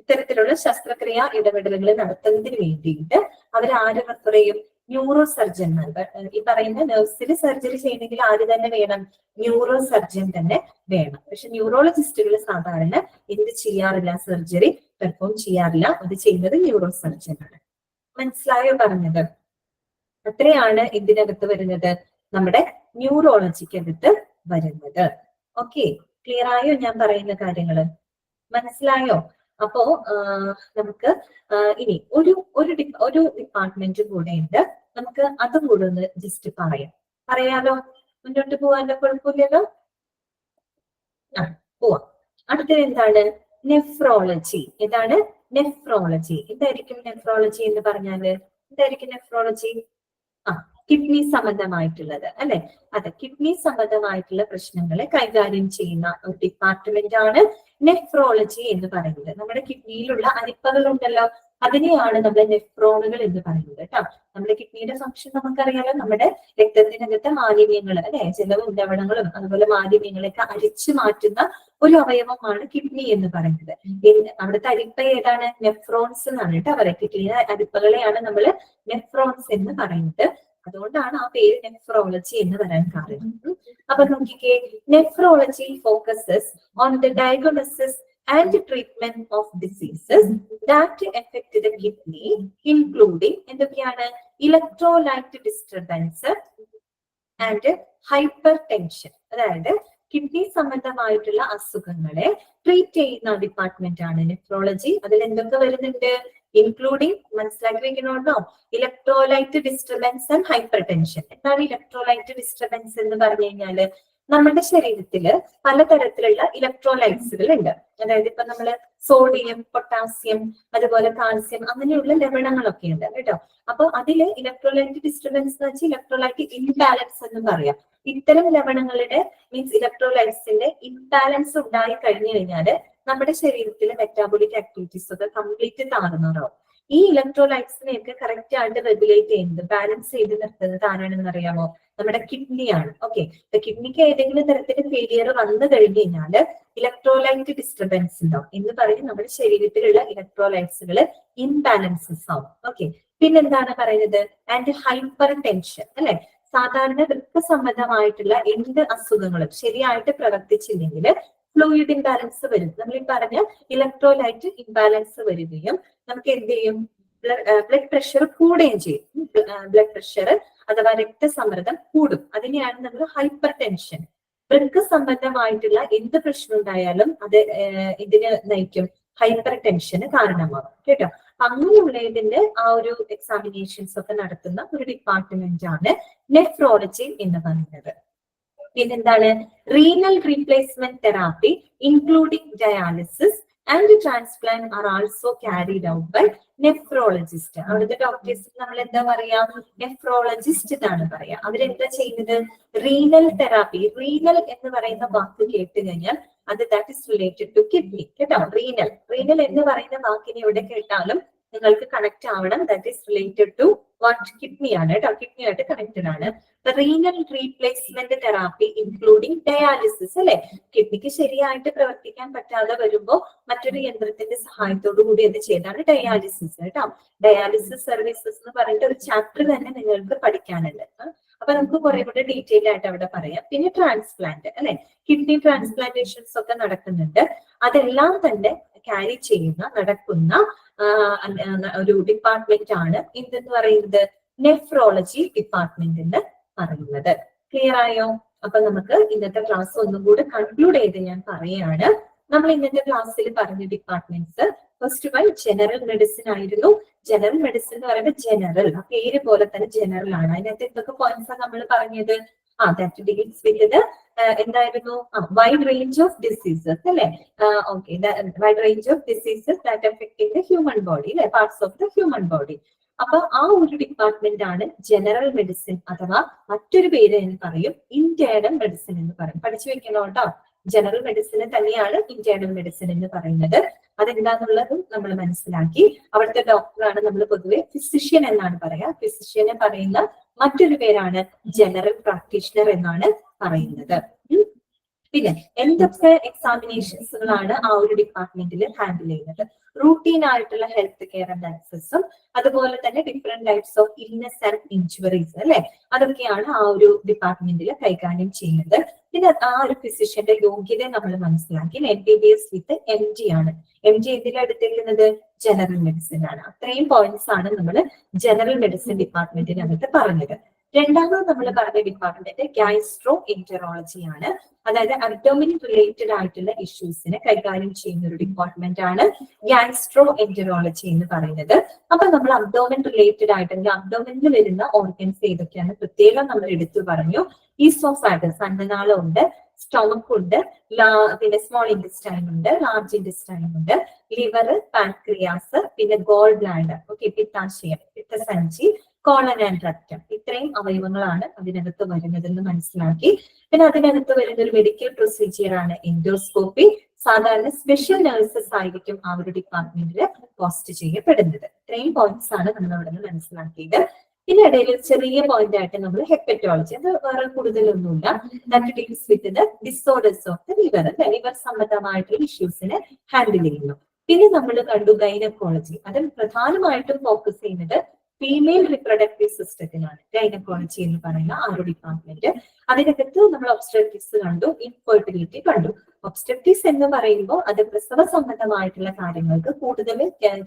ഇത്തരത്തിലുള്ള ശസ്ത്രക്രിയ ഇടപെടലുകൾ നടത്തുന്നതിന് വേണ്ടിയിട്ട് അവർ ആര് റെഫർ ചെയ്യും? ന്യൂറോ സർജന്മാർ. ഈ പറയുന്ന നഴ്സിൽ സർജറി ചെയ്യണമെങ്കിൽ ആര് തന്നെ വേണം? ന്യൂറോ സർജൻ തന്നെ വേണം. പക്ഷെ ന്യൂറോളജിസ്റ്റുകൾ സാധാരണ എന്ത് ചെയ്യാറില്ല? സർജറി പെർഫോം ചെയ്യാറില്ല. അത് ചെയ്യുന്നത് ന്യൂറോ സർജൻ ആണ്. മനസ്സിലായോ പറഞ്ഞത്? അത്രയാണ് ഇതിനകത്ത് വരുന്നത്, നമ്മുടെ ന്യൂറോളജിക്കകത്ത് വരുന്നത്. ഓക്കെ, ക്ലിയർ ആയോ ഞാൻ പറയുന്ന കാര്യങ്ങള്? മനസ്സിലായോ? അപ്പോ നമുക്ക് ഇനി ഒരു ഡിപ്പാർട്ട്മെന്റ് കൂടെ ഉണ്ട്, നമുക്ക് അതും കൂടെ ഒന്ന് ജസ്റ്റ് പറയാലോ? മുന്നോട്ട് പോവാനോ? കുഴപ്പമില്ലല്ലോ. പോവാം. അടുത്തത് എന്താണ്? നെഫ്രോളജി. എന്താണ് നെഫ്രോളജി? എന്തായിരിക്കും നെഫ്രോളജി എന്ന് പറഞ്ഞാല്? എന്തായിരിക്കും നെഫ്രോളജി? കിഡ്നി സംബന്ധമായിട്ടുള്ളത് അല്ലെ? അതെ, കിഡ്നി സംബന്ധമായിട്ടുള്ള പ്രശ്നങ്ങളെ കൈകാര്യം ചെയ്യുന്ന ഒരു ഡിപ്പാർട്ട്മെന്റ് ആണ് നെഫ്രോളജി എന്ന് പറയുന്നത്. നമ്മുടെ കിഡ്നിയിലുള്ള അരിപ്പകൾ ഉണ്ടല്ലോ, അതിനെയാണ് നമ്മുടെ നെഫ്രോണുകൾ എന്ന് പറയുന്നത് കേട്ടോ. നമ്മുടെ കിഡ്നിയുടെ ഫംഗ്ഷൻ നമുക്കറിയാലോ, നമ്മുടെ രക്തത്തിനകത്തെ മാലിന്യങ്ങൾ അല്ലെ, ജലവും ലവണങ്ങളും അതുപോലെ മാലിന്യങ്ങളൊക്കെ അരിച്ചു മാറ്റുന്ന ഒരു അവയവമാണ് കിഡ്നി എന്ന് പറയുന്നത്. അവിടുത്തെ അരിപ്പ ഏതാണ്? നെഫ്രോൺസ് എന്നാണ് കേട്ടോ പറയുക. കിഡ്നിയുടെ അരിപ്പകളെയാണ് നമ്മൾ നെഫ്രോൺസ് എന്ന് പറയുന്നത്. അതുകൊണ്ടാണ് ആ പേര് നെഫ്രോളജി എന്ന് വരാൻ കാരണം. അപ്പൊ നോക്കിക്കേ, nephrology focuses on the diagnosis and treatment of diseases that affect the kidney, including എന്തൊക്കെയാണ്? Electrolyte disturbance and hypertension. അതായത് കിഡ്നി സംബന്ധമായിട്ടുള്ള അസുഖങ്ങളെ ട്രീറ്റ് ചെയ്യുന്ന ഡിപ്പാർട്ട്മെന്റ് ആണ് നെഫ്രോളജി. അതിൽ എന്തൊക്കെ വരുന്നുണ്ട്? ഇൻക്ലൂഡിങ്, മനസ്സിലാക്കി വെക്കണോട്ടോ, electrolyte disturbance and hypertension. എന്താണ് ഇലക്ട്രോലൈറ്റ് ഡിസ്റ്റർബൻസ് എന്ന് പറഞ്ഞു കഴിഞ്ഞാല്, നമ്മുടെ ശരീരത്തില് പലതരത്തിലുള്ള ഇലക്ട്രോലൈറ്റ്സുകൾ ഉണ്ട്. അതായത് ഇപ്പൊ നമ്മള് സോഡിയം, പൊട്ടാസ്യം, അതുപോലെ കാൽസ്യം, അങ്ങനെയുള്ള ലവണങ്ങളൊക്കെ ഉണ്ട് കേട്ടോ. അപ്പൊ അതില് ഇലക്ട്രോലൈറ്റ് ഡിസ്റ്റർബൻസ് എന്ന് വെച്ചാൽ ഇലക്ട്രോലൈറ്റ് ഇംബാലൻസ് എന്നും പറയാം. ഇത്തരം ലവണങ്ങളുടെ മീൻസ് ഇലക്ട്രോലൈറ്റ്സിന്റെ ഇംബാലൻസ് ഉണ്ടായി കഴിഞ്ഞു കഴിഞ്ഞാല് നമ്മുടെ ശരീരത്തിലെ മെറ്റാബോളിക് ആക്ടിവിറ്റീസ് ഒക്കെ കംപ്ലീറ്റ് താറുന്നതാവും. ഈ ഇലക്ട്രോലൈറ്റ്സിനെയൊക്കെ കറക്റ്റ് ആയിട്ട് റെഗുലേറ്റ് ചെയ്യുന്നത്, ബാലൻസ് ചെയ്ത് നിർത്തുന്നത് ആരാണെന്ന് അറിയാമോ? നമ്മുടെ കിഡ്നിയാണ്. ഓക്കെ, കിഡ്നിക്ക് ഏതെങ്കിലും തരത്തിൽ ഫെയിലിയർ വന്നു കഴിഞ്ഞു കഴിഞ്ഞാല് ഇലക്ട്രോലൈറ്റ് ഡിസ്റ്റർബൻസ് ഉണ്ടാവും എന്ന് പറഞ്ഞ് നമ്മുടെ ശരീരത്തിലുള്ള ഇലക്ട്രോലൈറ്റ്സുകൾ ഇംബാലൻസസ് ആവും. ഓക്കെ, പിന്നെന്താണ് പറയുന്നത്? ആൻഡ് ഹൈപ്പർ ടെൻഷൻ അല്ലെ? സാധാരണ വൃക്ക സംബന്ധമായിട്ടുള്ള എന്ത് അസുഖങ്ങളും ശരിയായിട്ട് പ്രവർത്തിച്ചില്ലെങ്കിൽ ഫ്ലൂയിഡ് ഇംബാലൻസ് വരും. നമ്മൾ ഈ പറഞ്ഞ ഇലക്ട്രോലൈറ്റ് ഇംബാലൻസ് വരികയും നമുക്ക് എന്ത് ചെയ്യും? ബ്ലഡ് പ്രഷർ കൂടുകയും ചെയ്യും. ബ്ലഡ് പ്രഷർ അഥവാ രക്തസമ്മർദ്ദം കൂടും. അതിനെയാണ് നമ്മൾ ഹൈപ്പർ ടെൻഷൻ. വൃക്ക സംബന്ധമായിട്ടുള്ള എന്ത് പ്രശ്നം ഉണ്ടായാലും അത് ഇതിന് നയിക്കും, ഹൈപ്പർ ടെൻഷന് കാരണമാകും കേട്ടോ. അങ്ങനെയുള്ള ഇതിന്റെ ആ ഒരു എക്സാമിനേഷൻസ് ഒക്കെ നടത്തുന്ന ഒരു ഡിപ്പാർട്ട്മെന്റ് ആണ് നെഫ്രോളജി എന്ന് പറയുന്നത്. പിന്നെന്താണ്? Renal replacement therapy including dialysis and transplant are also carried out by nephrologist. അവിടുത്തെ ഡോക്ടേഴ്സ് നമ്മൾ എന്താ പറയാ? നെഫ്രോളജിസ്റ്റ് എന്നാണ് പറയാ. അവരെന്താ ചെയ്യുന്നത്? Renal therapy. റീനൽ എന്ന് പറയുന്ന വാക്ക് കേട്ട് കഴിഞ്ഞാൽ അത് that is related to kidney കേട്ടോ. റീനൽ എന്ന് പറയുന്ന വാക്കിനെ എവിടെ കേട്ടാലും നിങ്ങൾക്ക് കണക്ട് ആവണം. That is related to what? Kidney ആണ് കേട്ടോ. കിഡ്നി ആയിട്ട് കണക്റ്റഡ് ആണ്. Renal replacement therapy including dialysis അല്ലെ? കിഡ്നിക്ക് ശരിയായിട്ട് പ്രവർത്തിക്കാൻ പറ്റാതെ വരുമ്പോ മറ്റൊരു യന്ത്രത്തിന്റെ സഹായത്തോടു കൂടി എന്ത് ചെയ്താണ്? ഡയാലിസിസ് കേട്ടോ. ഡയാലിസിസ് സർവീസസ് എന്ന് പറഞ്ഞിട്ട് ഒരു ചാപ്റ്റർ തന്നെ നിങ്ങൾക്ക് പഠിക്കാനുണ്ട്. അപ്പൊ നമുക്ക് കുറെ കൂടെ ഡീറ്റെയിൽ ആയിട്ട് അവിടെ പറയാം. പിന്നെ ട്രാൻസ്പ്ലാന്റ് അല്ലെ? കിഡ്നി ട്രാൻസ്പ്ലാന്റേഷൻസ് ഒക്കെ നടക്കുന്നുണ്ട്. അതെല്ലാം തന്നെ ക്യാരി ചെയ്യുന്ന നടക്കുന്ന ഒരു ഡിപ്പാർട്ട്മെന്റ് ആണ് എന്തെന്ന് പറയുന്നത്? നെഫ്രോളജി ഡിപ്പാർട്ട്മെന്റ് എന്ന് പറയുന്നത്. ക്ലിയർ ആയോ? അപ്പൊ നമുക്ക് ഇന്നത്തെ ക്ലാസ് ഒന്നും കൂടെ കൺക്ലൂഡ് ചെയ്ത് ഞാൻ പറയാണ്. നമ്മൾ ഇന്നത്തെ ക്ലാസ്സിൽ പറഞ്ഞ departments, first one general medicine ആയിരുന്നു. ജനറൽ മെഡിസിൻ എന്ന് പറയുമ്പോൾ ജനറൽ, ആ പേര് പോലെ തന്നെ ജനറൽ ആണ്. അതിനകത്ത് എന്തൊക്കെ പോയിന്റ്സ് ആണ് നമ്മൾ പറഞ്ഞത്? ദാറ്റ് ഡീൽസ് വിത്ത് ദ എന്തായിരുന്നു വൈഡ് റേഞ്ച് ഓഫ് ഡിസീസസ് അല്ലെ. Okay, wide range of diseases that affecting the human body അല്ലെ, parts of the human body. അപ്പൊ ആ ഒരു ഡിപ്പാർട്ട്മെന്റ് ആണ് ജനറൽ മെഡിസിൻ, അഥവാ മറ്റൊരു പേര് എന്ന് പറയും ഇന്റേണൽ മെഡിസിൻ എന്ന് പറയും. പഠിച്ചു വെക്കണം കേട്ടോ. ജനറൽ മെഡിസിന് തന്നെയാണ് ഇന്റേണൽ മെഡിസിൻ എന്ന് പറയുന്നത്. അതെന്താന്നുള്ളതും നമ്മൾ മനസ്സിലാക്കി. അവിടുത്തെ ഡോക്ടറാണ് നമ്മൾ പൊതുവെ ഫിസിഷ്യൻ എന്നാണ് പറയാ. ഫിസിഷ്യനെ പറയുന്ന മറ്റൊരു പേരാണ് ജനറൽ പ്രാക്ടീഷണർ എന്നാണ് പറയുന്നത്. പിന്നെ എന്തൊക്കെ എക്സാമിനേഷൻസുകളാണ് ആ ഒരു ഡിപ്പാർട്ട്മെന്റിൽ ഹാൻഡിൽ ചെയ്യുന്നത്? റൂട്ടീൻ ആയിട്ടുള്ള ഹെൽത്ത് കെയർ ആൻഡ് ആക്സസും അതുപോലെ തന്നെ different types of illness and injuries അല്ലെ, അതൊക്കെയാണ് ആ ഒരു ഡിപ്പാർട്ട്മെന്റിൽ കൈകാര്യം ചെയ്യുന്നത്. പിന്നെ ആ ഒരു ഫിസിഷ്യന്റെ യോഗ്യത നമ്മൾ മനസ്സിലാക്കി. MBBS വിത്ത് MD ആണ്. MD എന്തിലെടുത്തിരിക്കുന്നത്? ജനറൽ മെഡിസിൻ ആണ്. അത്രയും പോയിന്റ്സ് ആണ് നമ്മൾ ജനറൽ മെഡിസിൻ ഡിപ്പാർട്ട്മെന്റിനകത്ത് പറഞ്ഞത്. രണ്ടാമത് നമ്മൾ പറഞ്ഞ ഡിപ്പാർട്ട്മെന്റ് ഗാസ്ട്രോ എൻറ്ററോളജി ആണ്. അതായത് അബ്ഡോമിൻ റിലേറ്റഡ് ആയിട്ടുള്ള ഇഷ്യൂസിനെ കൈകാര്യം ചെയ്യുന്ന ഒരു ഡിപ്പാർട്ട്മെന്റ് ആണ് ഗാസ്ട്രോ എൻറ്ററോളജി എന്ന് പറയുന്നത്. അപ്പൊ നമ്മൾ അബ്ഡോമിൻ റിലേറ്റഡ് ആയിട്ടുള്ള അബ്ഡോമിനിൽ വരുന്ന ഓർഗൻസ് ഏതൊക്കെയാണ് പ്രത്യേകം നമ്മൾ എടുത്തു പറഞ്ഞു. ഈസോഫാഗസ് അന്നനാളം ഉണ്ട്, സ്റ്റൊമക് ഉണ്ട്, പിന്നെ സ്മോൾ ഇൻറ്റസ്റ്റൈൻ ഉണ്ട്, ലാർജ് ഇൻറ്റസ്റ്റൈൻ ഉണ്ട്, ലിവർ, പാൻക്രിയാസ്, പിന്നെ ഗോൾ ബ്ലാഡർ, ഓക്കെ, പിത്താശയം, പിത്തസഞ്ചി, കോളൻ ആൻഡ് റക്റ്റം. ഇത്രയും അവയവങ്ങളാണ് അതിനകത്ത് വരുന്നതെന്ന് മനസ്സിലാക്കി. പിന്നെ അതിനകത്ത് വരുന്ന ഒരു മെഡിക്കൽ പ്രൊസീജിയർ ആണ് എൻഡോസ്കോപ്പി. സാധാരണ സ്പെഷ്യൽ നഴ്സസ് ആയിരിക്കും ആ ഒരു ഡിപ്പാർട്ട്മെന്റിൽ പോസ്റ്റ് ചെയ്യപ്പെടുന്നത്. ഇത്രയും പോയിന്റ്സ് ആണ് നമ്മൾ അവിടെ നിന്ന് മനസ്സിലാക്കിയത്. ഇതിനിടയിൽ ഒരു ചെറിയ പോയിന്റ് ആയിട്ട് നമ്മൾ ഹെപ്പറ്റോളജി, അത് വേറെ കൂടുതലൊന്നുമില്ല. That deals with the disorders of the liver, liver സംബന്ധമായിട്ടുള്ള ഇഷ്യൂസിനെ ഹാൻഡിൽ ചെയ്യുന്നു. പിന്നെ നമ്മൾ കണ്ടു ഗൈനക്കോളജി. അതിൽ പ്രധാനമായിട്ടും ഫോക്കസ് ചെയ്യുന്നത് ഫീമെയിൽ റിപ്രൊഡക്റ്റീവ് സിസ്റ്റത്തിനാണ് ഗൈനക്കോളജി എന്ന് പറയുന്ന ആ ഒരു ഡിപ്പാർട്ട്മെന്റ്. അതിനകത്ത് നമ്മൾ ഒബ്സ്ട്രക്റ്റിക്സ് കണ്ടു, ഇൻഫെർട്ടിലിറ്റി കണ്ടു. ഒബ്സ്ട്രക്റ്റിക്സ് എന്ന് പറയുമ്പോൾ അത് പ്രസവ സംബന്ധമായിട്ടുള്ള കാര്യങ്ങൾക്ക് കൂടുതൽ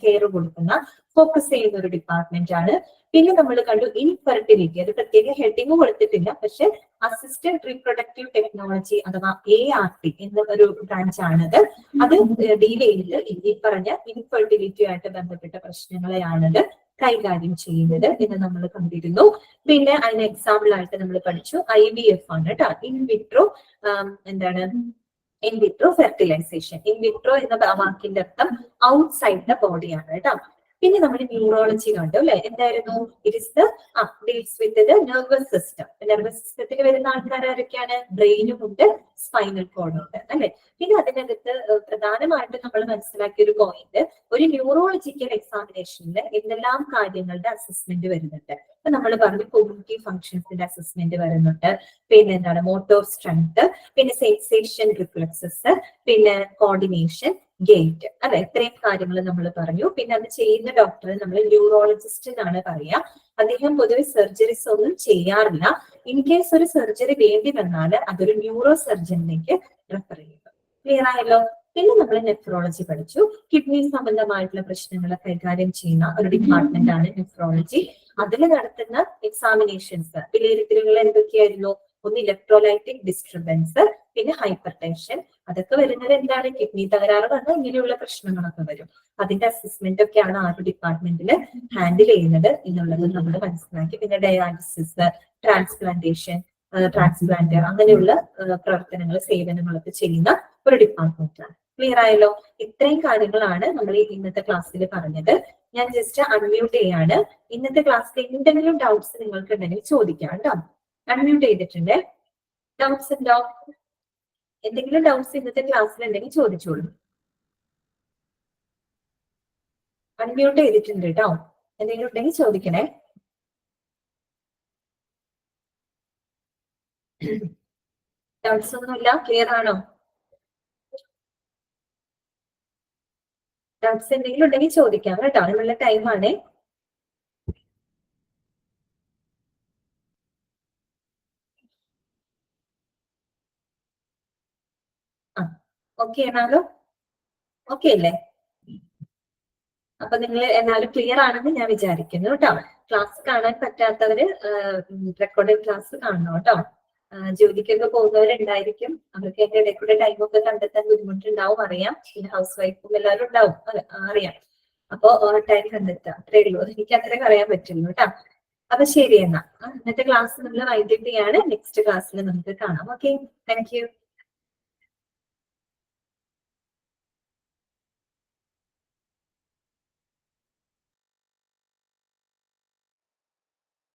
കെയർ കൊടുക്കുന്ന, ഫോക്കസ് ചെയ്യുന്ന ഒരു ഡിപ്പാർട്ട്മെന്റ് ആണ്. പിന്നെ നമ്മൾ കണ്ടു ഇൻഫെർട്ടിലിറ്റി. അത് പ്രത്യേക ഹെഡിങ് കൊടുത്തിട്ടില്ല, പക്ഷെ അസിസ്റ്റന്റ് റീപ്രൊഡക്റ്റീവ് ടെക്നോളജി അഥവാ ART എന്ന ഒരു ബ്രാഞ്ച് ആണത്. അത് ഡീൽ ചെയ്തിട്ട് ഈ പറഞ്ഞ ഇൻഫെർട്ടിലിറ്റി ആയിട്ട് ബന്ധപ്പെട്ട പ്രശ്നങ്ങളെയാണത് കൈകാര്യം ചെയ്യുന്നത് എന്ന് നമ്മൾ കണ്ടിരുന്നു. പിന്നെ അതിന് എക്സാമ്പിൾ ആയിട്ട് നമ്മൾ പഠിച്ചു IVF ആണ് കേട്ടോ. In vitro in vitro fertilisation. ഇൻവിട്രോ എന്ന വാക്കിന്റെ അർത്ഥം ഔട്ട്സൈഡ് ദ ബോഡിയാണ് കേട്ടോ. പിന്നെ നമ്മൾ ന്യൂറോളജി കണ്ടു അല്ലെ. എന്തായിരുന്നു? It is the deals with the nervous system. Nervous സിസ്റ്റത്തിൽ വരുന്ന ആൾക്കാർ ആരൊക്കെയാണ്? ബ്രെയിനും ഉണ്ട്, സ്പൈനൽ കോഡും ഉണ്ട് അല്ലെ. പിന്നെ അതിനകത്ത് പ്രധാനമായിട്ടും നമ്മൾ മനസ്സിലാക്കിയ ഒരു പോയിന്റ്, ഒരു ന്യൂറോളജിക്കൽ എക്സാമിനേഷനിൽ എന്തെല്ലാം കാര്യങ്ങളുടെ അസസ്മെന്റ് വരുന്നുണ്ട്. അപ്പൊ നമ്മൾ പറഞ്ഞു കോഗ്നിറ്റീവ് ഫങ്ഷൻസിന്റെ അസസ്മെന്റ് വരുന്നുണ്ട്, പിന്നെ എന്താണ് മോട്ടോർ സ്ട്രെങ്ത്, പിന്നെ സെൻസേഷൻ റിഫ്ലക്സസ്, പിന്നെ കോർഡിനേഷൻ, ഗേറ്റ് അല്ലെ. ഇത്രയും കാര്യങ്ങൾ നമ്മൾ പറഞ്ഞു. പിന്നെ അത് ചെയ്യുന്ന ഡോക്ടറെ നമ്മൾ ന്യൂറോളജിസ്റ്റ് എന്നാണ് പറയാ. അദ്ദേഹം പൊതുവെ സർജറീസ് ഒന്നും ചെയ്യാറില്ല. ഇൻ കേസ് ഒരു സർജറി വേണ്ടി വന്നാൽ അതൊരു ന്യൂറോ സർജനിലേക്ക് റെഫർ ചെയ്യുന്നു. ക്ലിയർ ആയല്ലോ? പിന്നെ നമ്മൾ നെഫ്രോളജി പഠിച്ചു. കിഡ്നി സംബന്ധമായിട്ടുള്ള പ്രശ്നങ്ങളെ കൈകാര്യം ചെയ്യുന്ന ഒരു ഡിപ്പാർട്ട്മെന്റ് ആണ് നെഫ്രോളജി. അതിൽ നടത്തുന്ന എക്സാമിനേഷൻസ്, വിലയിരുത്തലുകൾ എന്തൊക്കെയായിരുന്നു? ഒന്ന് ഇലക്ട്രോലൈറ്റിക് ഡിസ്റ്റർബൻസ്, പിന്നെ ഹൈപ്പർ ടെൻഷൻ. അതൊക്കെ വരുന്നത് എന്താണ്? കിഡ്നി തകരാറ് വന്നാൽ ഇങ്ങനെയുള്ള പ്രശ്നങ്ങളൊക്കെ വരും. അതിന്റെ അസസ്മെന്റ് ഒക്കെയാണ് ആ ഒരു ഡിപ്പാർട്ട്മെന്റിൽ ഹാൻഡിൽ ചെയ്യുന്നത് എന്നുള്ളത് നമ്മൾ മനസ്സിലാക്കി. പിന്നെ ഡയാലിസിസ്, ട്രാൻസ്പ്ലാന്റേഷൻ, ട്രാൻസ്പ്ലാന്റ്, അങ്ങനെയുള്ള പ്രവർത്തനങ്ങൾ, സേവനങ്ങളൊക്കെ ചെയ്യുന്ന ഒരു ഡിപ്പാർട്ട്മെന്റ് ആണ്. ക്ലിയർ ആയല്ലോ? ഇത്രയും കാര്യങ്ങളാണ് നമ്മൾ ഇന്നത്തെ ക്ലാസ്സിൽ പറഞ്ഞത്. ഞാൻ ജസ്റ്റ് അൺമ്യൂട്ട് ചെയ്യാണ്. ഇന്നത്തെ ക്ലാസ്സിൽ എന്തെങ്കിലും ഡൗട്ട്സ് നിങ്ങൾക്ക് ഉണ്ടെങ്കിൽ ചോദിക്കാം കേട്ടോ. അൺമ്യൂട്ട് ചെയ്തിട്ടുണ്ട്. ഡൗട്ട്സ് ഉണ്ടോ? എന്തെങ്കിലും ഡൗട്ട്സ് ഇന്നത്തെ ക്ലാസ്സിൽ ഉണ്ടെങ്കിൽ ചോദിച്ചോളൂ. അൺമ്യൂട്ട് ചെയ്തിട്ടുണ്ട് കേട്ടോ. എന്തെങ്കിലും ഉണ്ടെങ്കിൽ ചോദിക്കണേ. ഡൗട്ട്സ് ഒന്നുമില്ല? ക്ലിയർ ആണോ? ഡൗട്ട്സ് എന്തെങ്കിലും ഉണ്ടെങ്കിൽ ചോദിക്കാം കേട്ടോ. നമ്മളുടെ ടൈമാണ്. ഓക്കെ ആണല്ലോ? ഓക്കെ അല്ലേ? അപ്പൊ നിങ്ങൾ എന്നാലും ക്ലിയർ ആണെന്ന് ഞാൻ വിചാരിക്കുന്നു കേട്ടോ. ക്ലാസ് കാണാൻ പറ്റാത്തവര് റെക്കോർഡഡ് ക്ലാസ് കാണണം കേട്ടോ. ജോലിക്കൊക്കെ പോകുന്നവരുണ്ടായിരിക്കും, അവർക്ക് എന്റെ ഇടയ്ക്കൂടെ ടൈമൊക്കെ കണ്ടെത്താൻ ബുദ്ധിമുട്ടുണ്ടാവും, അറിയാം. പിന്നെ ഹൗസ് വൈഫും എല്ലാവരും ഉണ്ടാവും, അറിയാം. അപ്പൊ ടൈം കണ്ടെത്താം, അത്രേ ഉള്ളൂ. എനിക്ക് അത്രയും അറിയാൻ പറ്റുള്ളൂ കേട്ടോ. അപ്പൊ ശരി എന്നാ ഇന്നത്തെ ക്ലാസ് നമ്മൾ വൈൻഡപ്പ് ചെയ്യാണ്. നെക്സ്റ്റ് ക്ലാസ്സിൽ നമുക്ക് കാണാം. Okay, thank you.